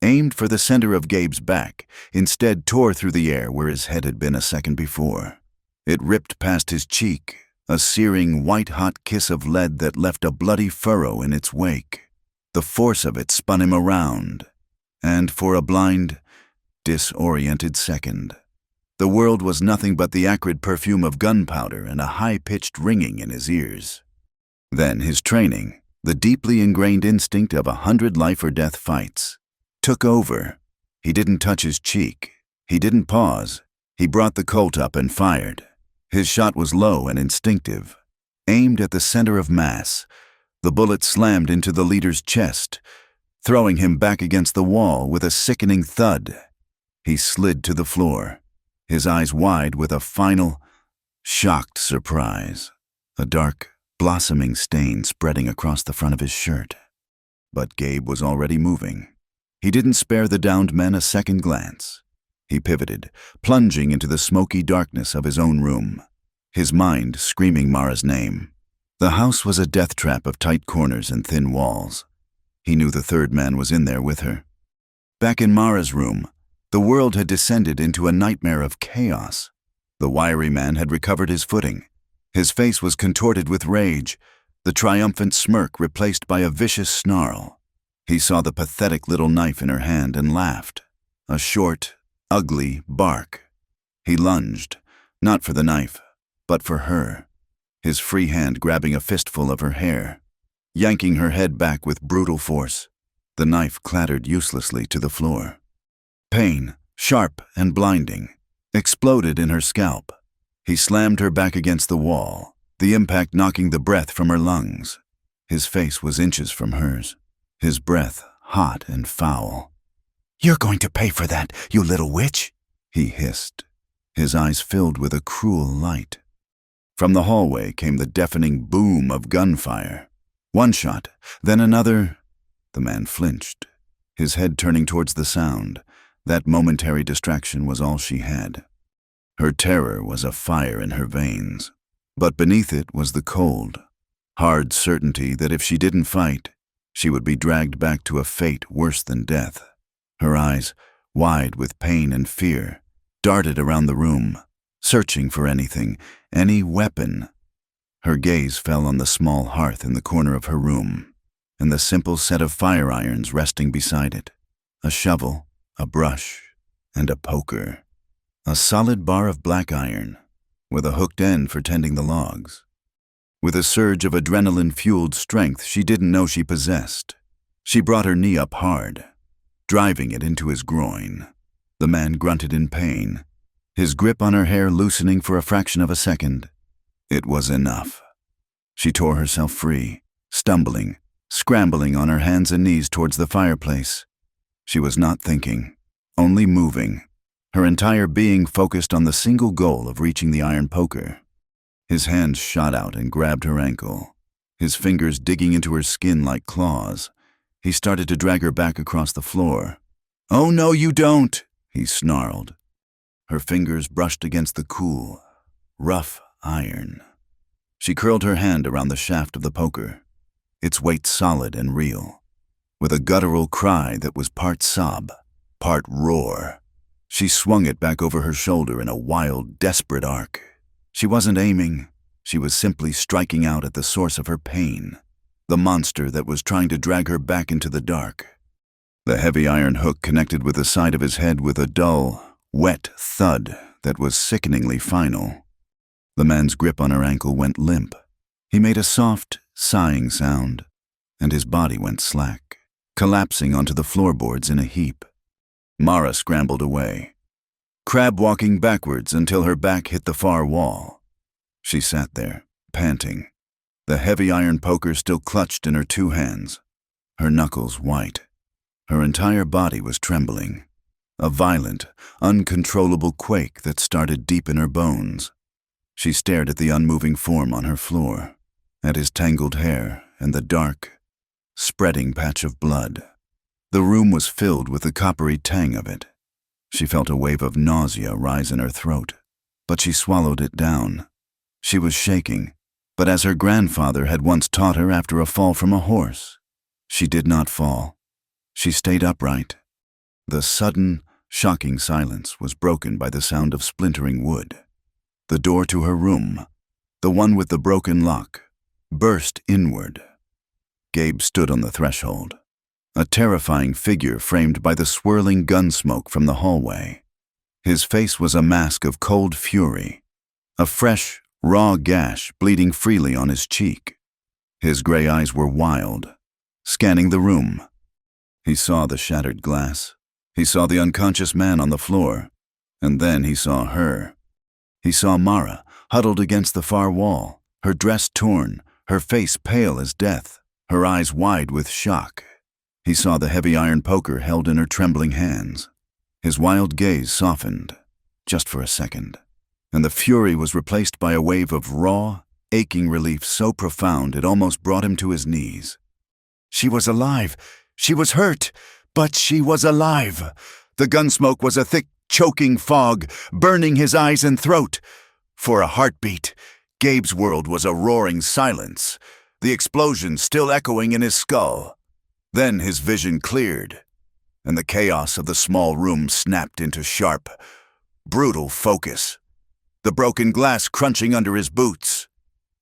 aimed for the center of Gabe's back, instead tore through the air where his head had been a second before. It ripped past his cheek, a searing, white-hot kiss of lead that left a bloody furrow in its wake. The force of it spun him around, and for a blind, disoriented second, The world was nothing but the acrid perfume of gunpowder and a high-pitched ringing in his ears. Then his training, the deeply ingrained instinct of 100 life-or-death fights, took over. He didn't touch his cheek. He didn't pause. He brought the Colt up and fired. His shot was low and instinctive. Aimed at the center of mass, the bullet slammed into the leader's chest, throwing him back against the wall with a sickening thud. He slid to the floor, his eyes wide with a final, shocked surprise, a dark, blossoming stain spreading across the front of his shirt. But Gabe was already moving. He didn't spare the downed men a second glance. He pivoted, plunging into the smoky darkness of his own room, his mind screaming Mara's name. The house was a death trap of tight corners and thin walls. He knew the third man was in there with her. Back in Mara's room, the world had descended into a nightmare of chaos. The wiry man had recovered his footing. His face was contorted with rage, the triumphant smirk replaced by a vicious snarl. He saw the pathetic little knife in her hand and laughed. A short, ugly bark. He lunged, not for the knife, but for her, his free hand grabbing a fistful of her hair, yanking her head back with brutal force. The knife clattered uselessly to the floor. Pain, sharp and blinding, exploded in her scalp. He slammed her back against the wall, the impact knocking the breath from her lungs. His face was inches from hers, his breath hot and foul. "You're going to pay for that, you little witch," he hissed, his eyes filled with a cruel light. From the hallway came the deafening boom of gunfire. One shot, then another. The man flinched, his head turning towards the sound. That momentary distraction was all she had. Her terror was a fire in her veins, but beneath it was the cold, hard certainty that if she didn't fight, she would be dragged back to a fate worse than death. Her eyes, wide with pain and fear, darted around the room, searching for anything, any weapon. Her gaze fell on the small hearth in the corner of her room, and the simple set of fire irons resting beside it. A shovel, a brush, and a poker. A solid bar of black iron, with a hooked end for tending the logs. With a surge of adrenaline-fueled strength she didn't know she possessed, she brought her knee up hard, driving it into his groin. The man grunted in pain, his grip on her hair loosening for a fraction of a second. It was enough. She tore herself free, stumbling, scrambling on her hands and knees towards the fireplace. She was not thinking, only moving, her entire being focused on the single goal of reaching the iron poker. His hand shot out and grabbed her ankle, his fingers digging into her skin like claws. He started to drag her back across the floor. "Oh, no, you don't," he snarled. Her fingers brushed against the cool, rough iron. She curled her hand around the shaft of the poker, its weight solid and real. With a guttural cry that was part sob, part roar, she swung it back over her shoulder in a wild, desperate arc. She wasn't aiming. She was simply striking out at the source of her pain, the monster that was trying to drag her back into the dark. The heavy iron hook connected with the side of his head with a dull, wet thud that was sickeningly final. The man's grip on her ankle went limp. He made a soft, sighing sound, and his body went slack, collapsing onto the floorboards in a heap. Mara scrambled away, crab-walking backwards until her back hit the far wall. She sat there, panting, the heavy iron poker still clutched in her two hands, her knuckles white. Her entire body was trembling, a violent, uncontrollable quake that started deep in her bones. She stared at the unmoving form on her floor, at his tangled hair and the dark, spreading patch of blood. The room was filled with the coppery tang of it. She felt a wave of nausea rise in her throat, but she swallowed it down. She was shaking, but as her grandfather had once taught her after a fall from a horse, she did not fall. She stayed upright. The sudden, shocking silence was broken by the sound of splintering wood. The door to her room, the one with the broken lock, burst inward. Gabe stood on the threshold, a terrifying figure framed by the swirling gun smoke from the hallway. His face was a mask of cold fury, a fresh, raw gash bleeding freely on his cheek. His gray eyes were wild, scanning the room. He saw the shattered glass. He saw the unconscious man on the floor. And then he saw her. He saw Mara, huddled against the far wall, her dress torn, her face pale as death, her eyes wide with shock. He saw the heavy iron poker held in her trembling hands. His wild gaze softened, just for a second, and the fury was replaced by a wave of raw, aching relief so profound it almost brought him to his knees. She was alive. She was hurt, but she was alive. The gun smoke was a thick, choking fog, burning his eyes and throat. For a heartbeat, Gabe's world was a roaring silence, the explosion still echoing in his skull. Then his vision cleared, and the chaos of the small room snapped into sharp, brutal focus. The broken glass crunching under his boots,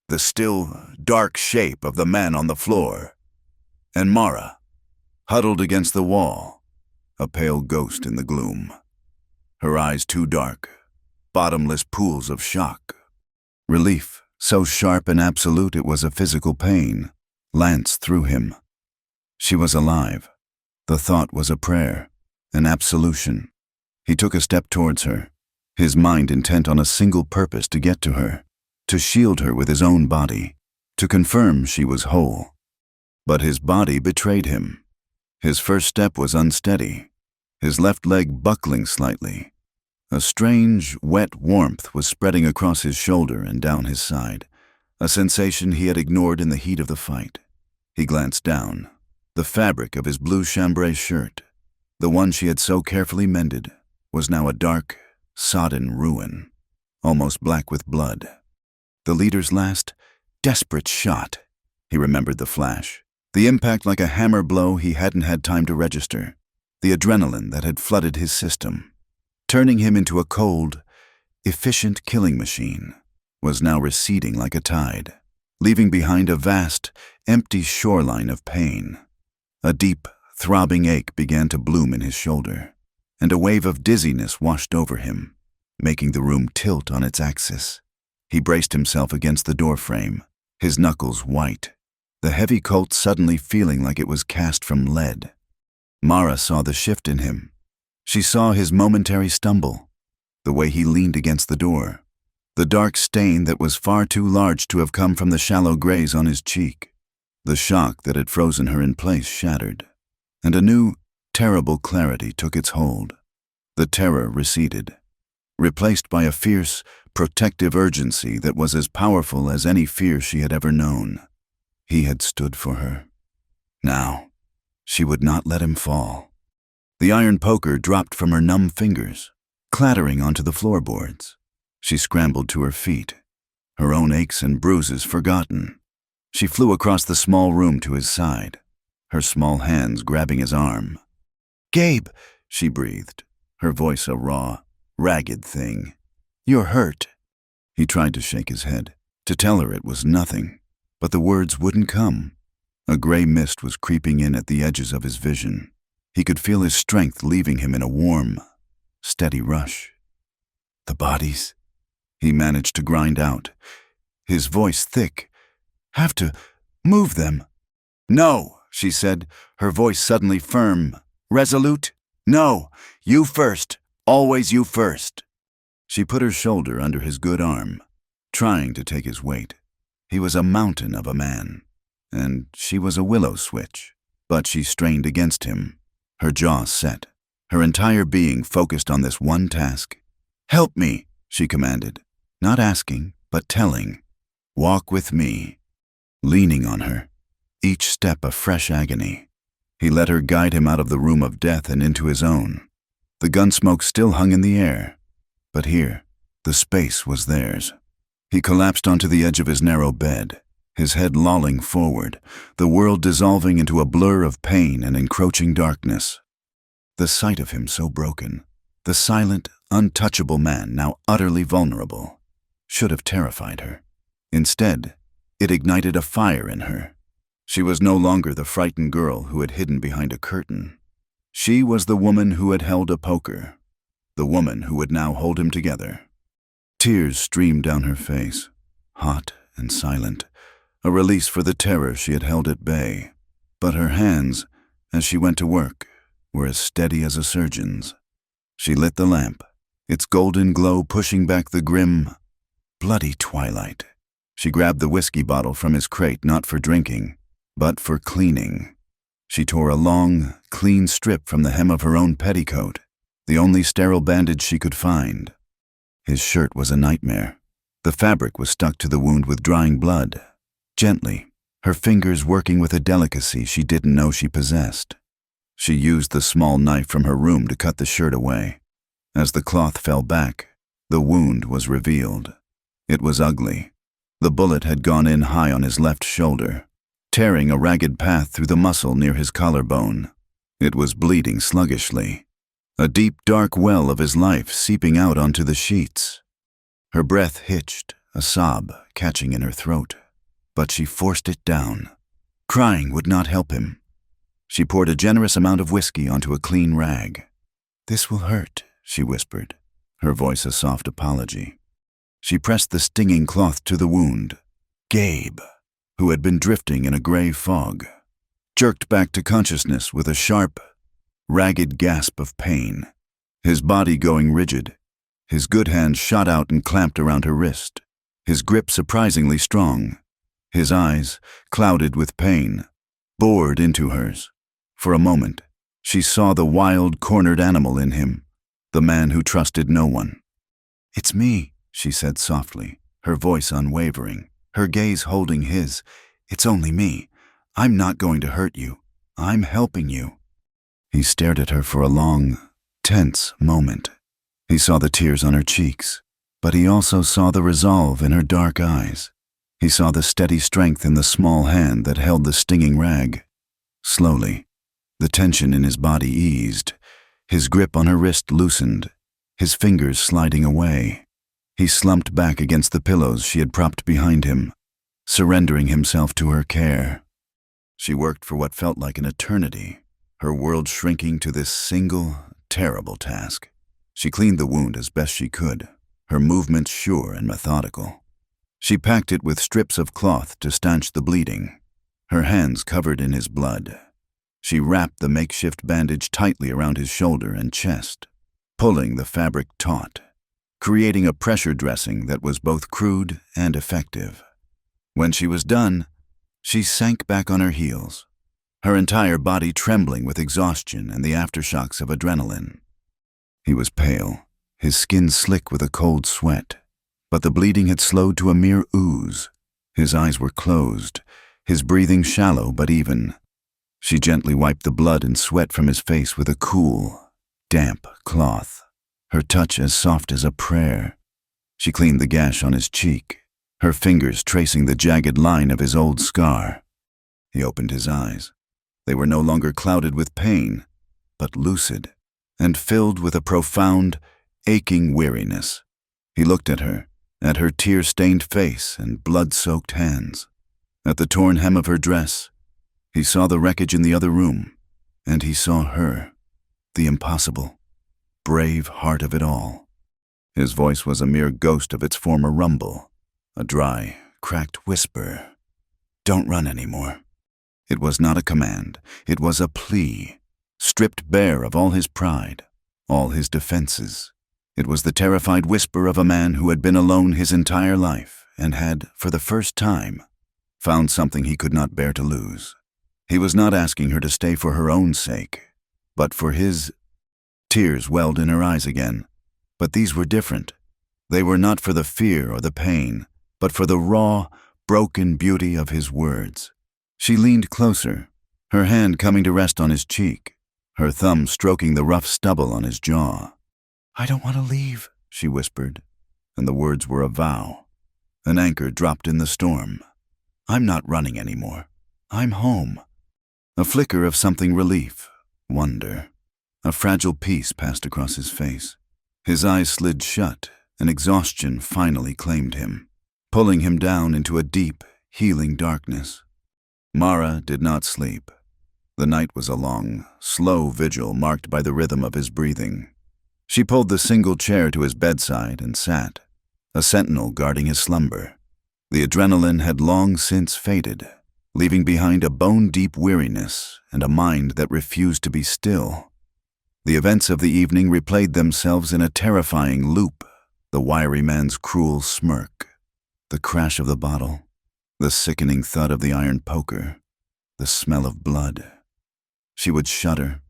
the still, dark shape of the man on the floor, and Mara, huddled against the wall, a pale ghost in the gloom. Her eyes too dark, bottomless pools of shock. Relief, so sharp and absolute it was a physical pain, lanced through him. She was alive. The thought was a prayer, an absolution. He took a step towards her, his mind intent on a single purpose: to get to her, to shield her with his own body, to confirm she was whole. But his body betrayed him. His first step was unsteady, his left leg buckling slightly. A strange, wet warmth was spreading across his shoulder and down his side, a sensation he had ignored in the heat of the fight. He glanced down. The fabric of his blue chambray shirt, the one she had so carefully mended, was now a dark, sodden ruin, almost black with blood. The leader's last, desperate shot. He remembered the flash, the impact like a hammer blow he hadn't had time to register, the adrenaline that had flooded his system, turning him into a cold, efficient killing machine, was now receding like a tide, leaving behind a vast, empty shoreline of pain. A deep, throbbing ache began to bloom in his shoulder, and a wave of dizziness washed over him, making the room tilt on its axis. He braced himself against the doorframe, his knuckles white, the heavy colt suddenly feeling like it was cast from lead. Mara saw the shift in him. She saw his momentary stumble, the way he leaned against the door, the dark stain that was far too large to have come from the shallow graze on his cheek. The shock that had frozen her in place shattered, and a new, terrible clarity took its hold. The terror receded, replaced by a fierce, protective urgency that was as powerful as any fear she had ever known. He had stood for her. Now, she would not let him fall. The iron poker dropped from her numb fingers, clattering onto the floorboards. She scrambled to her feet, her own aches and bruises forgotten. She flew across the small room to his side, her small hands grabbing his arm. "Gabe," she breathed, her voice a raw, ragged thing. "You're hurt." He tried to shake his head, to tell her it was nothing, but the words wouldn't come. A gray mist was creeping in at the edges of his vision. He could feel his strength leaving him in a warm, steady rush. "The bodies," he managed to grind out, his voice thick. "Have to move them." "No," she said, her voice suddenly firm, resolute. "No, you first, always you first." She put her shoulder under his good arm, trying to take his weight. He was a mountain of a man, and she was a willow switch, but she strained against him, her jaw set, her entire being focused on this one task. "Help me," she commanded, not asking, but telling. "Walk with me." Leaning on her, each step a fresh agony, he let her guide him out of the room of death and into his own. The gun smoke still hung in the air, but here, the space was theirs. He collapsed onto the edge of his narrow bed, his head lolling forward, the world dissolving into a blur of pain and encroaching darkness. The sight of him so broken, the silent, untouchable man now utterly vulnerable, should have terrified her. Instead, it ignited a fire in her. She was no longer the frightened girl who had hidden behind a curtain. She was the woman who had held a poker, the woman who would now hold him together. Tears streamed down her face, hot and silent, a release for the terror she had held at bay. But her hands, as she went to work, were as steady as a surgeon's. She lit the lamp, its golden glow pushing back the grim, bloody twilight. She grabbed the whiskey bottle from his crate not for drinking, but for cleaning. She tore a long, clean strip from the hem of her own petticoat, the only sterile bandage she could find. His shirt was a nightmare. The fabric was stuck to the wound with drying blood, gently, her fingers working with a delicacy she didn't know she possessed. She used the small knife from her room to cut the shirt away. As the cloth fell back, the wound was revealed. It was ugly. The bullet had gone in high on his left shoulder, tearing a ragged path through the muscle near his collarbone. It was bleeding sluggishly, a deep, dark well of his life seeping out onto the sheets. Her breath hitched, a sob catching in her throat, but she forced it down. Crying would not help him. She poured a generous amount of whiskey onto a clean rag. "This will hurt," she whispered, her voice a soft apology. She pressed the stinging cloth to the wound. Gabe, who had been drifting in a gray fog, jerked back to consciousness with a sharp, ragged gasp of pain, his body going rigid. His good hand shot out and clamped around her wrist, his grip surprisingly strong. His eyes, clouded with pain, bored into hers. For a moment, she saw the wild, cornered animal in him, the man who trusted no one. "It's me," she said softly, her voice unwavering, her gaze holding his. "It's only me. I'm not going to hurt you. I'm helping you." He stared at her for a long, tense moment. He saw the tears on her cheeks, but he also saw the resolve in her dark eyes. He saw the steady strength in the small hand that held the stinging rag. Slowly, the tension in his body eased, his grip on her wrist loosened, his fingers sliding away. He slumped back against the pillows she had propped behind him, surrendering himself to her care. She worked for what felt like an eternity, her world shrinking to this single, terrible task. She cleaned the wound as best she could, her movements sure and methodical. She packed it with strips of cloth to stanch the bleeding, her hands covered in his blood. She wrapped the makeshift bandage tightly around his shoulder and chest, pulling the fabric taut, creating a pressure dressing that was both crude and effective. When she was done, she sank back on her heels, her entire body trembling with exhaustion and the aftershocks of adrenaline. He was pale, his skin slick with a cold sweat, but the bleeding had slowed to a mere ooze. His eyes were closed, his breathing shallow but even. She gently wiped the blood and sweat from his face with a cool, damp cloth, her touch as soft as a prayer. She cleaned the gash on his cheek, her fingers tracing the jagged line of his old scar. He opened his eyes. They were no longer clouded with pain, but lucid, and filled with a profound, aching weariness. He looked at her tear-stained face and blood-soaked hands, at the torn hem of her dress. He saw the wreckage in the other room, and he saw her, the impossible, brave heart of it all. His voice was a mere ghost of its former rumble, a dry, cracked whisper. "Don't run anymore." It was not a command, it was a plea. Stripped bare of all his pride, all his defenses. It was the terrified whisper of a man who had been alone his entire life and had, for the first time, found something he could not bear to lose. He was not asking her to stay for her own sake, but for his. Tears welled in her eyes again, but these were different. They were not for the fear or the pain, but for the raw, broken beauty of his words. She leaned closer, her hand coming to rest on his cheek, her thumb stroking the rough stubble on his jaw. "I don't want to leave," she whispered, and the words were a vow. An anchor dropped in the storm. "I'm not running anymore. I'm home." A flicker of something relief, wonder. A fragile peace passed across his face. His eyes slid shut, and exhaustion finally claimed him, pulling him down into a deep, healing darkness. Mara did not sleep. The night was a long, slow vigil marked by the rhythm of his breathing. She pulled the single chair to his bedside and sat, a sentinel guarding his slumber. The adrenaline had long since faded, leaving behind a bone-deep weariness and a mind that refused to be still. The events of the evening replayed themselves in a terrifying loop: the wiry man's cruel smirk, the crash of the bottle, the sickening thud of the iron poker, the smell of blood. She would shudder,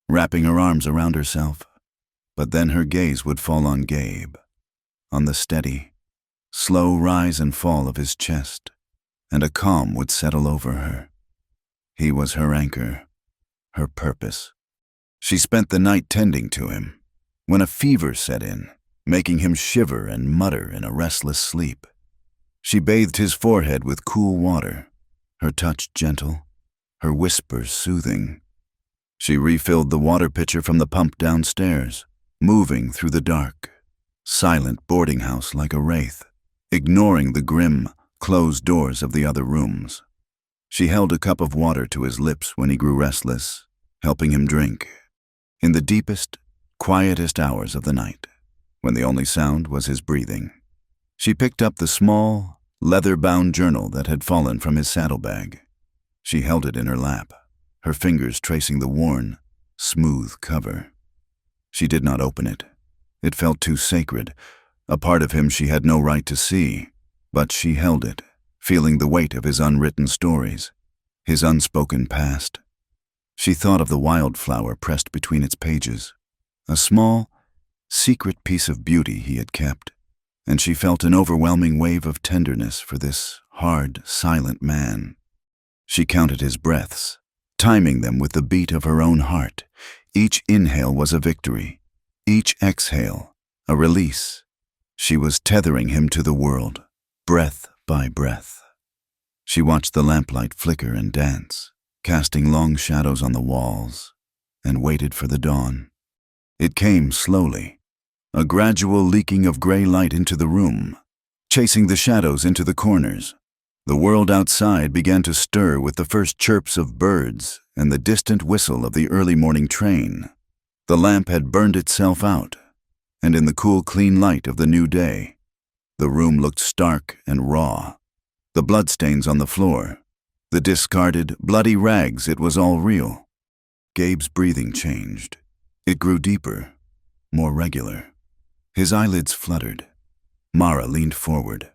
wrapping her arms around herself, but then her gaze would fall on Gabe, on the steady, slow rise and fall of his chest, and a calm would settle over her. He was her anchor, her purpose. She spent the night tending to him, when a fever set in, making him shiver and mutter in a restless sleep. She bathed his forehead with cool water, her touch gentle, her whispers soothing. She refilled the water pitcher from the pump downstairs, moving through the dark, silent boarding house like a wraith, ignoring the grim, closed doors of the other rooms. She held a cup of water to his lips when he grew restless, helping him drink. In the deepest, quietest hours of the night, when the only sound was his breathing, she picked up the small, leather-bound journal that had fallen from his saddlebag. She held it in her lap, her fingers tracing the worn, smooth cover. She did not open it. It felt too sacred, a part of him she had no right to see, but she held it, feeling the weight of his unwritten stories, his unspoken past. She thought of the wildflower pressed between its pages, a small, secret piece of beauty he had kept, and she felt an overwhelming wave of tenderness for this hard, silent man. She counted his breaths, timing them with the beat of her own heart. Each inhale was a victory, each exhale a release. She was tethering him to the world, breath by breath. She watched the lamplight flicker and dance, casting long shadows on the walls, and waited for the dawn. It came slowly, a gradual leaking of gray light into the room, chasing the shadows into the corners. The world outside began to stir with the first chirps of birds and the distant whistle of the early morning train. The lamp had burned itself out, and in the cool, clean light of the new day, the room looked stark and raw. The bloodstains on the floor, the discarded, bloody rags, it was all real. Gabe's breathing changed. It grew deeper, more regular. His eyelids fluttered. Mara leaned forward,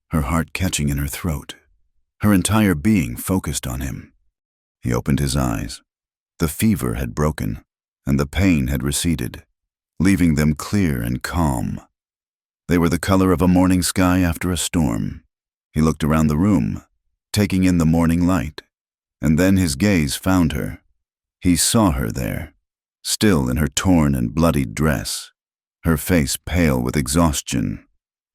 her heart catching in her throat, her entire being focused on him. He opened his eyes. The fever had broken, and the pain had receded, leaving them clear and calm. They were the color of a morning sky after a storm. He looked around the room, taking in the morning light, and then his gaze found her. He saw her there, still in her torn and bloodied dress, her face pale with exhaustion,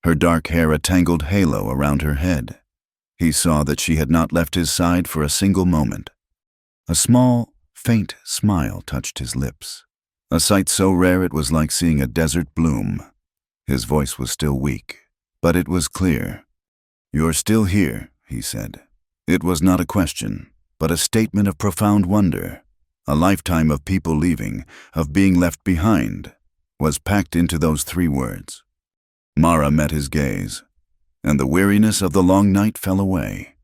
her dark hair a tangled halo around her head. He saw that she had not left his side for a single moment. A small, faint smile touched his lips, a sight so rare it was like seeing a desert bloom. His voice was still weak, but it was clear. "You're still here," he said. It was not a question, but a statement of profound wonder. A lifetime of people leaving, of being left behind, was packed into those 3 words. Mara met his gaze, and the weariness of the long night fell away.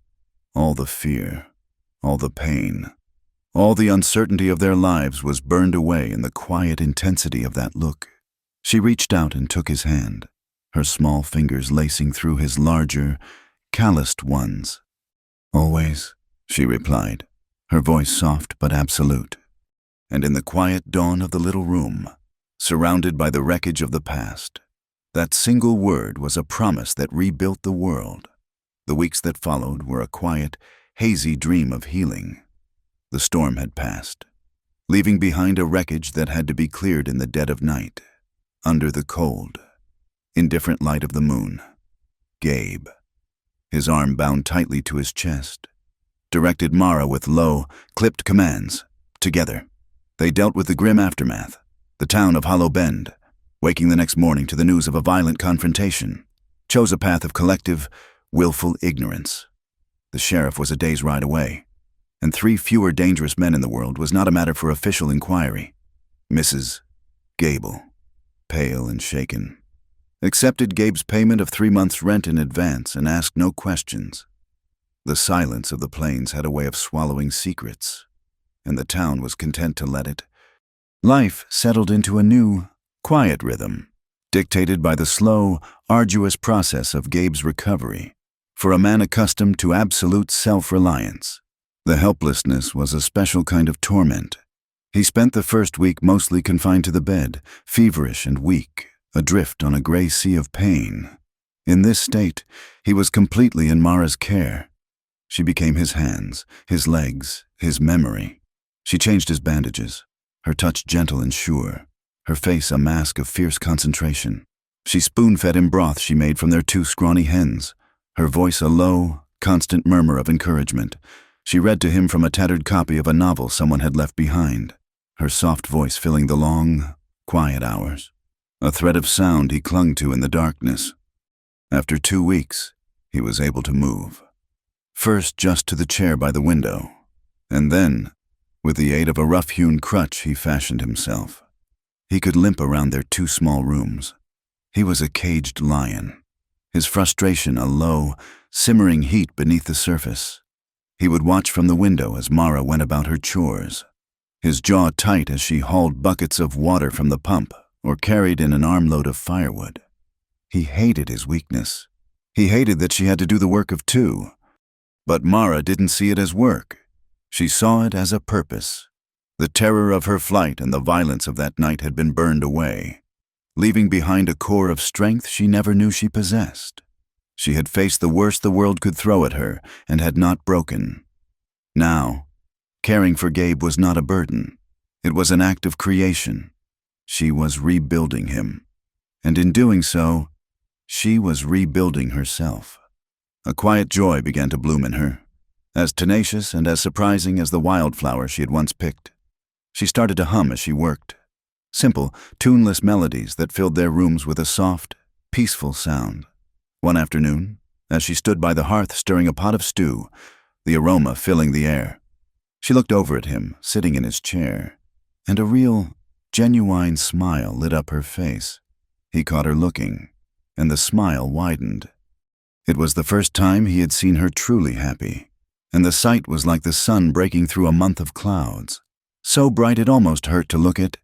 All the fear, all the pain, all the uncertainty of their lives was burned away in the quiet intensity of that look. She reached out and took his hand, her small fingers lacing through his larger, calloused ones. "Always," she replied, her voice soft but absolute. And in the quiet dawn of the little room, surrounded by the wreckage of the past, that single word was a promise that rebuilt the world. The weeks that followed were a quiet, hazy dream of healing. The storm had passed, leaving behind a wreckage that had to be cleared in the dead of night, under the cold, indifferent light of the moon. Gabe, his arm bound tightly to his chest, directed Mara with low, clipped commands. Together, they dealt with the grim aftermath, the town of Hollow Bend, waking the next morning to the news of a violent confrontation, chose a path of collective, willful ignorance. The sheriff was a day's ride away, and 3 fewer dangerous men in the world was not a matter for official inquiry. Mrs. Gable. pale and shaken. Accepted Gabe's payment of 3 months' rent in advance and asked no questions. The silence of the plains had a way of swallowing secrets, and the town was content to let it. Life settled into a new, quiet rhythm, dictated by the slow, arduous process of Gabe's recovery. For a man accustomed to absolute self-reliance, the helplessness was a special kind of torment. He spent the first week mostly confined to the bed, feverish and weak, adrift on a gray sea of pain. In this state, he was completely in Mara's care. She became his hands, his legs, his memory. She changed his bandages, her touch gentle and sure, her face a mask of fierce concentration. She spoon-fed him broth she made from their 2 scrawny hens, her voice a low, constant murmur of encouragement. She read to him from a tattered copy of a novel someone had left behind, her soft voice filling the long, quiet hours. A thread of sound he clung to in the darkness. After 2 weeks, he was able to move. First just to the chair by the window, and then, with the aid of a rough-hewn crutch, he fashioned himself. He could limp around their 2 small rooms. He was a caged lion, his frustration a low, simmering heat beneath the surface. He would watch from the window as Mara went about her chores, his jaw tight as she hauled buckets of water from the pump or carried in an armload of firewood. He hated his weakness. He hated that she had to do the work of 2. But Mara didn't see it as work. She saw it as a purpose. The terror of her flight and the violence of that night had been burned away, leaving behind a core of strength she never knew she possessed. She had faced the worst the world could throw at her and had not broken. Now, caring for Gabe was not a burden. It was an act of creation. She was rebuilding him. And in doing so, she was rebuilding herself. A quiet joy began to bloom in her, as tenacious and as surprising as the wildflower she had once picked. She started to hum as she worked, simple, tuneless melodies that filled their rooms with a soft, peaceful sound. One afternoon, as she stood by the hearth stirring a pot of stew, the aroma filling the air, she looked over at him, sitting in his chair, and a real, genuine smile lit up her face. He caught her looking, and the smile widened. It was the first time he had seen her truly happy, and the sight was like the sun breaking through a month of clouds, so bright it almost hurt to look at.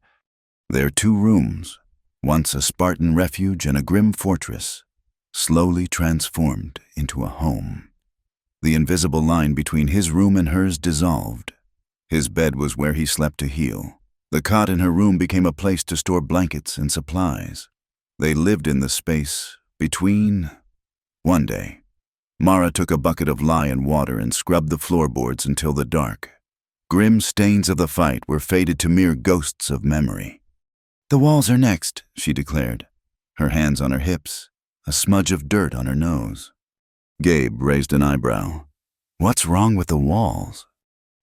Their 2 rooms, once a Spartan refuge and a grim fortress, slowly transformed into a home. The invisible line between his room and hers dissolved. His bed was where he slept to heal. The cot in her room became a place to store blankets and supplies. They lived in the space between. One day, Mara took a bucket of lye and water and scrubbed the floorboards until the dark, grim stains of the fight were faded to mere ghosts of memory. "The walls are next," she declared, her hands on her hips, a smudge of dirt on her nose. Gabe raised an eyebrow. "What's wrong with the walls?"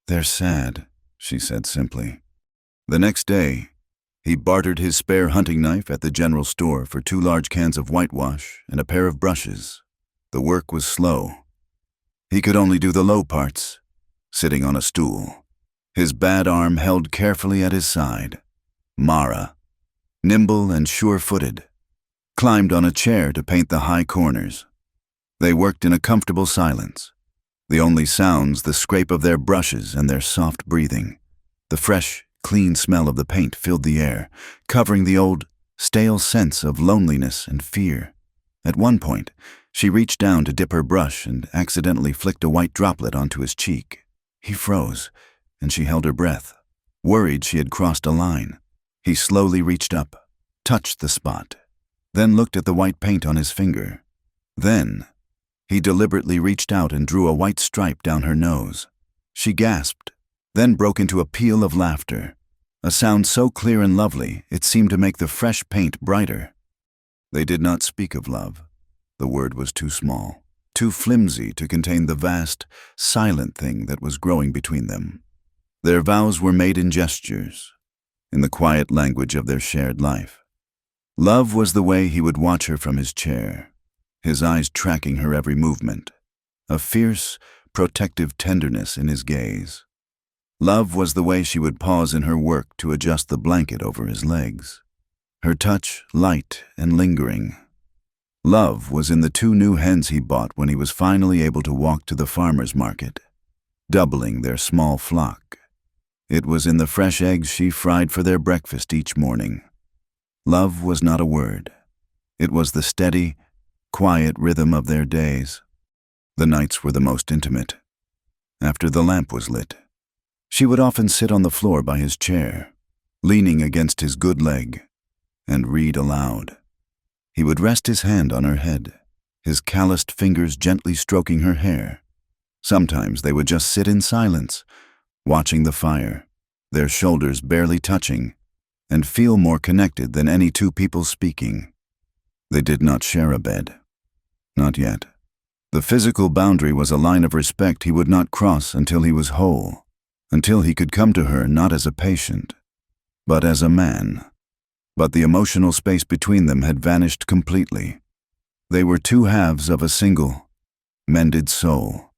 "They're sad," she said simply. The next day, he bartered his spare hunting knife at the general store for 2 large cans of whitewash and a pair of brushes. The work was slow. He could only do the low parts, sitting on a stool, his bad arm held carefully at his side. Mara, nimble and sure-footed, climbed on a chair to paint the high corners. They worked in a comfortable silence, the only sounds the scrape of their brushes and their soft breathing. The fresh, clean smell of the paint filled the air, covering the old, stale sense of loneliness and fear. At one point, she reached down to dip her brush and accidentally flicked a white droplet onto his cheek. He froze, and she held her breath, worried she had crossed a line. He slowly reached up, touched the spot, then looked at the white paint on his finger. Then, he deliberately reached out and drew a white stripe down her nose. She gasped, then broke into a peal of laughter, a sound so clear and lovely it seemed to make the fresh paint brighter. They did not speak of love. The word was too small, too flimsy to contain the vast, silent thing that was growing between them. Their vows were made in gestures, in the quiet language of their shared life. Love was the way he would watch her from his chair, his eyes tracking her every movement, a fierce, protective tenderness in his gaze. Love was the way she would pause in her work to adjust the blanket over his legs. her touch light and lingering. Love was in the 2 new hens he bought when he was finally able to walk to the farmer's market, doubling their small flock. It was in the fresh eggs she fried for their breakfast each morning. Love was not a word. It was the steady, quiet rhythm of their days. The nights were the most intimate. After the lamp was lit, she would often sit on the floor by his chair, leaning against his good leg, and read aloud. He would rest his hand on her head, his calloused fingers gently stroking her hair. Sometimes they would just sit in silence, watching the fire, their shoulders barely touching, and feel more connected than any 2 people speaking. They did not share a bed. Not yet. The physical boundary was a line of respect he would not cross until he was whole, until he could come to her not as a patient, but as a man. But the emotional space between them had vanished completely. They were 2 halves of a single, mended soul.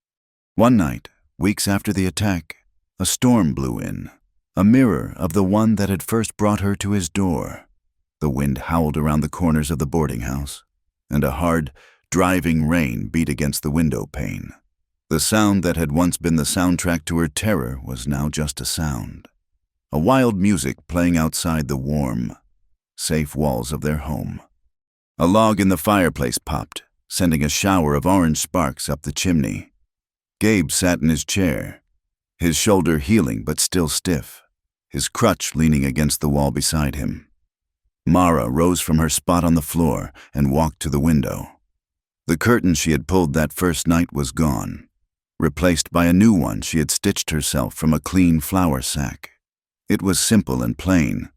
One night, weeks after the attack, a storm blew in, a mirror of the one that had first brought her to his door. The wind howled around the corners of the boarding house, and a hard, driving rain beat against the window pane. The sound that had once been the soundtrack to her terror was now just a sound. A wild music playing outside the warm, safe walls of their home. A log in the fireplace popped, sending a shower of orange sparks up the chimney. Gabe sat in his chair, his shoulder healing but still stiff, his crutch leaning against the wall beside him. Mara rose from her spot on the floor and walked to the window. The curtain she had pulled that first night was gone, replaced by a new one she had stitched herself from a clean flour sack. It was simple and plain,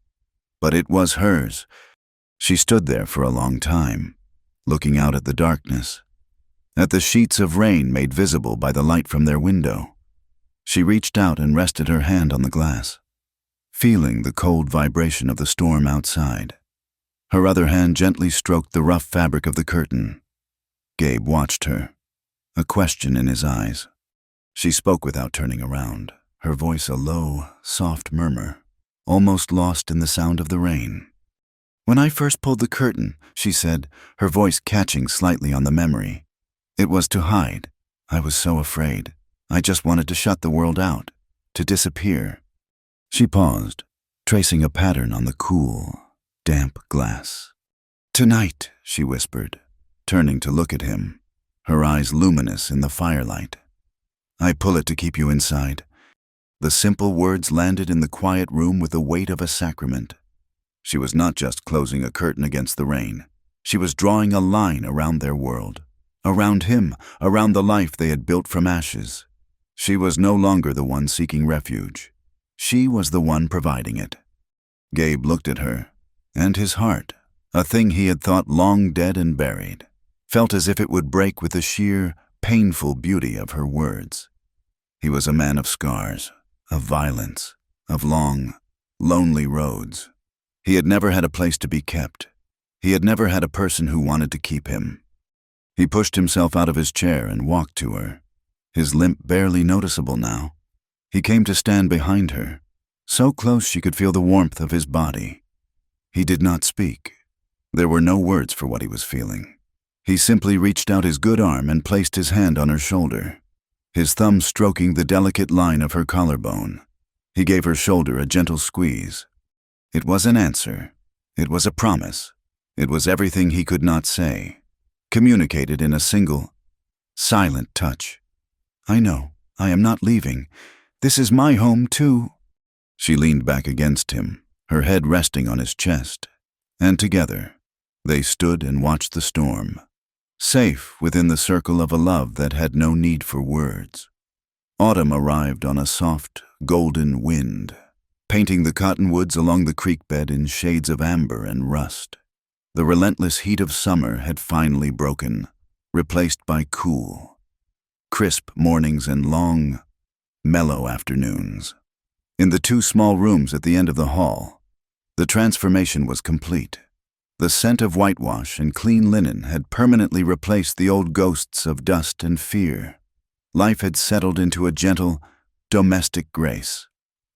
but it was hers. She stood there for a long time, looking out at the darkness, at the sheets of rain made visible by the light from their window. She reached out and rested her hand on the glass, feeling the cold vibration of the storm outside. Her other hand gently stroked the rough fabric of the curtain. Gabe watched her, a question in his eyes. She spoke without turning around, her voice a low, soft murmur, almost lost in the sound of the rain. "When I first pulled the curtain," she said, her voice catching slightly on the memory, "it was to hide. I was so afraid. I just wanted to shut the world out, to disappear." She paused, tracing a pattern on the cool, damp glass. "Tonight," she whispered, turning to look at him, her eyes luminous in the firelight. "I pull it to keep you inside." The simple words landed in the quiet room with the weight of a sacrament. She was not just closing a curtain against the rain. She was drawing a line around their world, around him, around the life they had built from ashes. She was no longer the one seeking refuge. She was the one providing it. Gabe looked at her, and his heart, a thing he had thought long dead and buried, felt as if it would break with the sheer, painful beauty of her words. He was a man of scars, of violence, of long, lonely roads. He had never had a place to be kept. He had never had a person who wanted to keep him. He pushed himself out of his chair and walked to her, his limp barely noticeable now. He came to stand behind her, so close she could feel the warmth of his body. He did not speak. There were no words for what he was feeling. He simply reached out his good arm and placed his hand on her shoulder, his thumb stroking the delicate line of her collarbone. He gave her shoulder a gentle squeeze. It was an answer. It was a promise. It was everything he could not say, communicated in a single, silent touch. "I know. I am not leaving. This is my home, too." She leaned back against him, her head resting on his chest, and together they stood and watched the storm, safe within the circle of a love that had no need for words. Autumn arrived on a soft, golden wind, painting the cottonwoods along the creek bed in shades of amber and rust. The relentless heat of summer had finally broken, replaced by cool, crisp mornings and long, mellow afternoons. In the 2 small rooms at the end of the hall, the transformation was complete. The scent of whitewash and clean linen had permanently replaced the old ghosts of dust and fear. Life had settled into a gentle, domestic grace,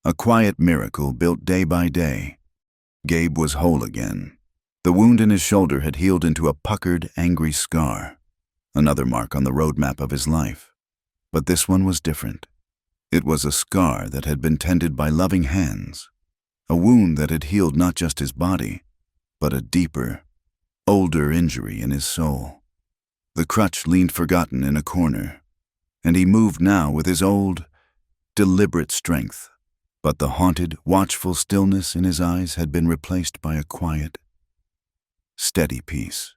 a quiet miracle built day by day. Gabe was whole again, The wound in his shoulder had healed into a puckered, angry scar, another mark on the roadmap of his life. But this one was different. It was a scar that had been tended by loving hands, a wound that had healed not just his body, but a deeper, older injury in his soul. The crutch leaned forgotten in a corner, and he moved now with his old, deliberate strength. But the haunted, watchful stillness in his eyes had been replaced by a quiet, steady peace.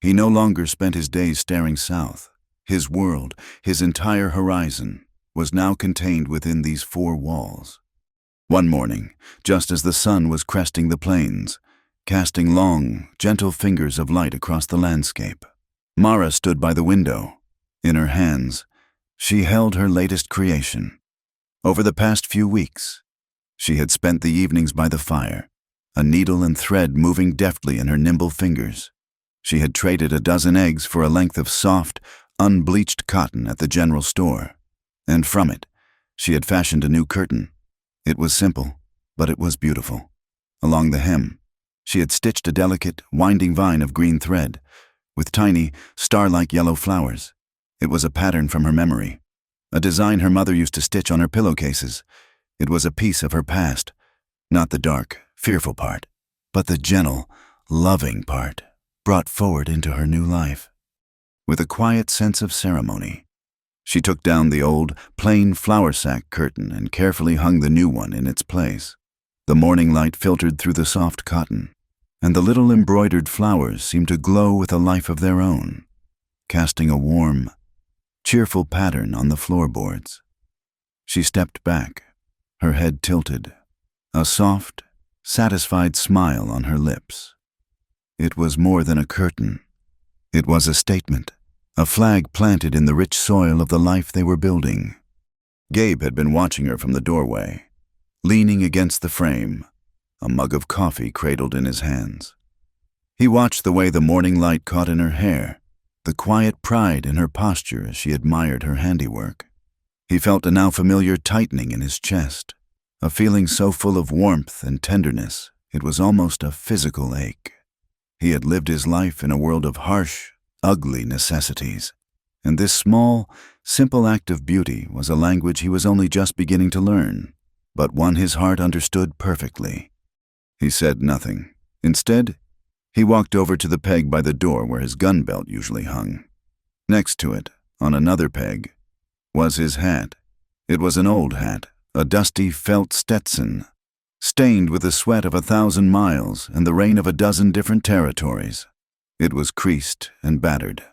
He no longer spent his days staring south. His world, his entire horizon, was now contained within these four walls. One morning, just as the sun was cresting the plains, casting long, gentle fingers of light across the landscape, Mara stood by the window. In her hands, she held her latest creation. Over the past few weeks, she had spent the evenings by the fire, a needle and thread moving deftly in her nimble fingers. She had traded a dozen eggs for a length of soft, unbleached cotton at the general store, and from it, she had fashioned a new curtain. It was simple, but it was beautiful. Along the hem, she had stitched a delicate, winding vine of green thread, with tiny, star-like yellow flowers. It was a pattern from her memory, a design her mother used to stitch on her pillowcases. It was a piece of her past, not the dark, fearful part, but the gentle, loving part, brought forward into her new life. With a quiet sense of ceremony, she took down the old, plain flour sack curtain and carefully hung the new one in its place. The morning light filtered through the soft cotton, and the little embroidered flowers seemed to glow with a life of their own, casting a warm, cheerful pattern on the floorboards. She stepped back, her head tilted, a soft, satisfied smile on her lips. It was more than a curtain. It was a statement, a flag planted in the rich soil of the life they were building. Gabe had been watching her from the doorway, leaning against the frame, a mug of coffee cradled in his hands. He watched the way the morning light caught in her hair, the quiet pride in her posture as she admired her handiwork. He felt a now familiar tightening in his chest, a feeling so full of warmth and tenderness it was almost a physical ache. He had lived his life in a world of harsh, ugly necessities, and this small, simple act of beauty was a language he was only just beginning to learn, but one his heart understood perfectly. He said nothing. Instead, he walked over to the peg by the door where his gun belt usually hung. Next to it, on another peg, was his hat. It was an old hat, a dusty felt Stetson, stained with the sweat of 1,000 miles and the rain of a dozen different territories. It was creased and battered,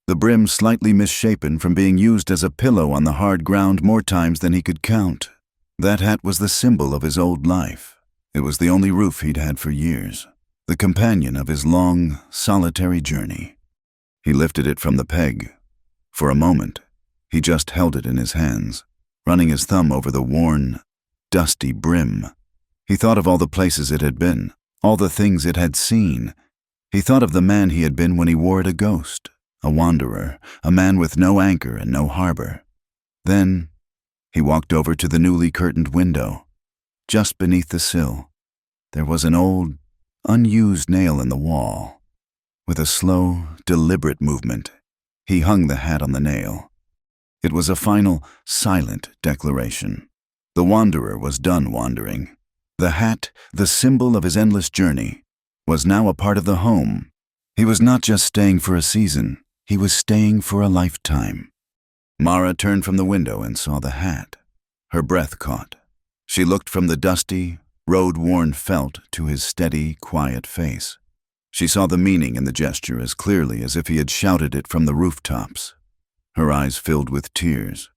the brim slightly misshapen from being used as a pillow on the hard ground more times than he could count. That hat was the symbol of his old life. It was the only roof he'd had for years, the companion of his long, solitary journey. He lifted it from the peg. For a moment, he just held it in his hands, running his thumb over the worn, dusty brim. He thought of all the places it had been, all the things it had seen. He thought of the man he had been when he wore it, a ghost, a wanderer, a man with no anchor and no harbor. Then, he walked over to the newly curtained window. Just beneath the sill, there was an old, unused nail in the wall. With a slow, deliberate movement, he hung the hat on the nail. It was a final, silent declaration. The wanderer was done wandering. The hat, the symbol of his endless journey, was now a part of the home. He was not just staying for a season, he was staying for a lifetime. Mara turned from the window and saw the hat. Her breath caught. She looked from the dusty, road-worn felt to his steady, quiet face. She saw the meaning in the gesture as clearly as if he had shouted it from the rooftops. Her eyes filled with tears,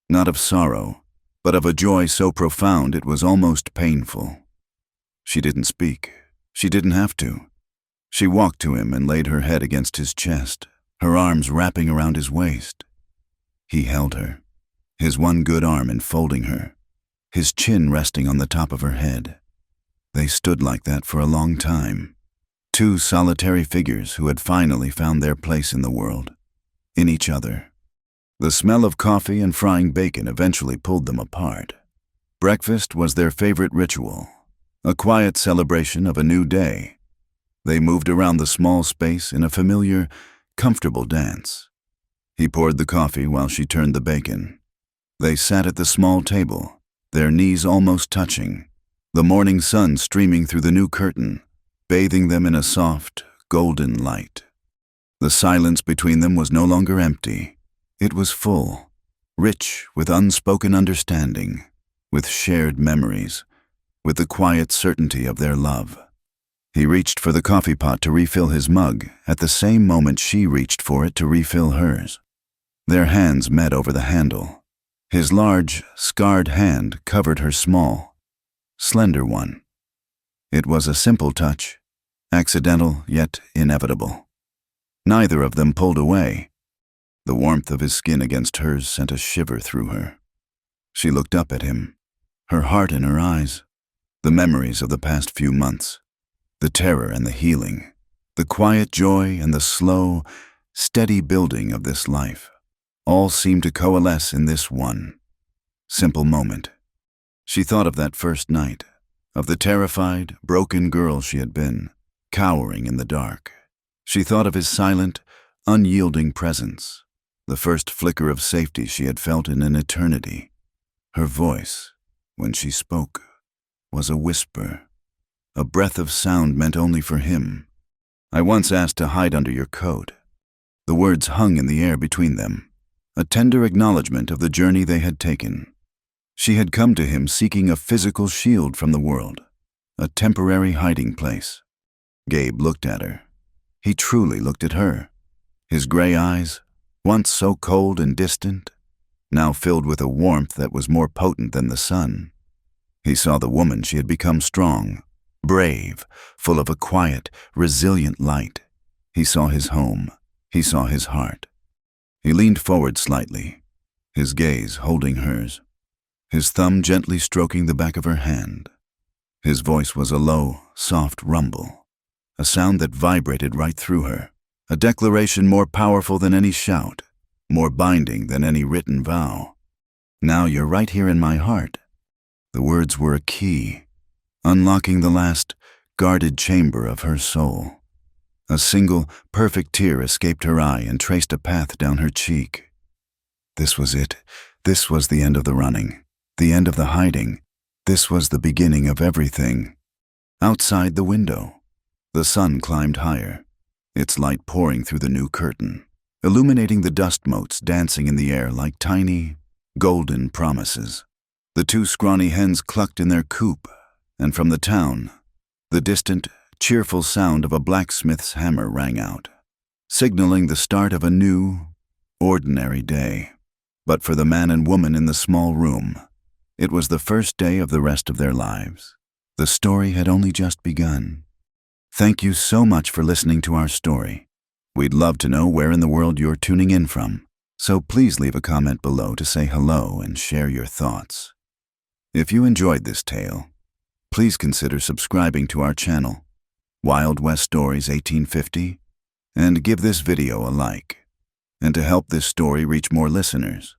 not of sorrow, but of a joy so profound it was almost painful. She didn't speak. She didn't have to. She walked to him and laid her head against his chest, her arms wrapping around his waist. He held her, his one good arm enfolding her, his chin resting on the top of her head. They stood like that for a long time, two solitary figures who had finally found their place in the world, in each other. The smell of coffee and frying bacon eventually pulled them apart. Breakfast was their favorite ritual, a quiet celebration of a new day. They moved around the small space in a familiar, comfortable dance. He poured the coffee while she turned the bacon. They sat at the small table, their knees almost touching, the morning sun streaming through the new curtain, bathing them in a soft, golden light. The silence between them was no longer empty. It was full, rich with unspoken understanding, with shared memories, with the quiet certainty of their love. He reached for the coffee pot to refill his mug at the same moment she reached for it to refill hers. Their hands met over the handle. His large, scarred hand covered her small, slender one. It was a simple touch, accidental yet inevitable. Neither of them pulled away. The warmth of his skin against hers sent a shiver through her. She looked up at him, her heart in her eyes, the memories of the past few months, the terror and the healing, the quiet joy and the slow, steady building of this life, all seemed to coalesce in this one simple moment. She thought of that first night, of the terrified, broken girl she had been, cowering in the dark. She thought of his silent, unyielding presence, the first flicker of safety she had felt in an eternity. Her voice, when she spoke, was a whisper, a breath of sound meant only for him. "I once asked to hide under your coat." The words hung in the air between them, a tender acknowledgement of the journey they had taken. She had come to him seeking a physical shield from the world, a temporary hiding place. Gabe looked at her. He truly looked at her. His gray eyes, once so cold and distant, now filled with a warmth that was more potent than the sun. He saw the woman she had become, strong, brave, full of a quiet, resilient light. He saw his home. He saw his heart. He leaned forward slightly, his gaze holding hers, his thumb gently stroking the back of her hand. His voice was a low, soft rumble, a sound that vibrated right through her, a declaration more powerful than any shout, more binding than any written vow. "Now you're right here in my heart." The words were a key, unlocking the last, guarded chamber of her soul. A single, perfect tear escaped her eye and traced a path down her cheek. This was it. This was the end of the running, the end of the hiding. This was the beginning of everything. Outside the window, the sun climbed higher, its light pouring through the new curtain, illuminating the dust motes dancing in the air like tiny, golden promises. The two scrawny hens clucked in their coop, and from the town, the distant, cheerful sound of a blacksmith's hammer rang out, signaling the start of a new, ordinary day. But for the man and woman in the small room, it was the first day of the rest of their lives. The story had only just begun. Thank you so much for listening to our story. We'd love to know where in the world you're tuning in from, so please leave a comment below to say hello and share your thoughts. If you enjoyed this tale, please consider subscribing to our channel, Wild West Stories 1850, and give this video a like. And to help this story reach more listeners,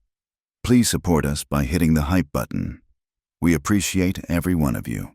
please support us by hitting the hype button. We appreciate every one of you.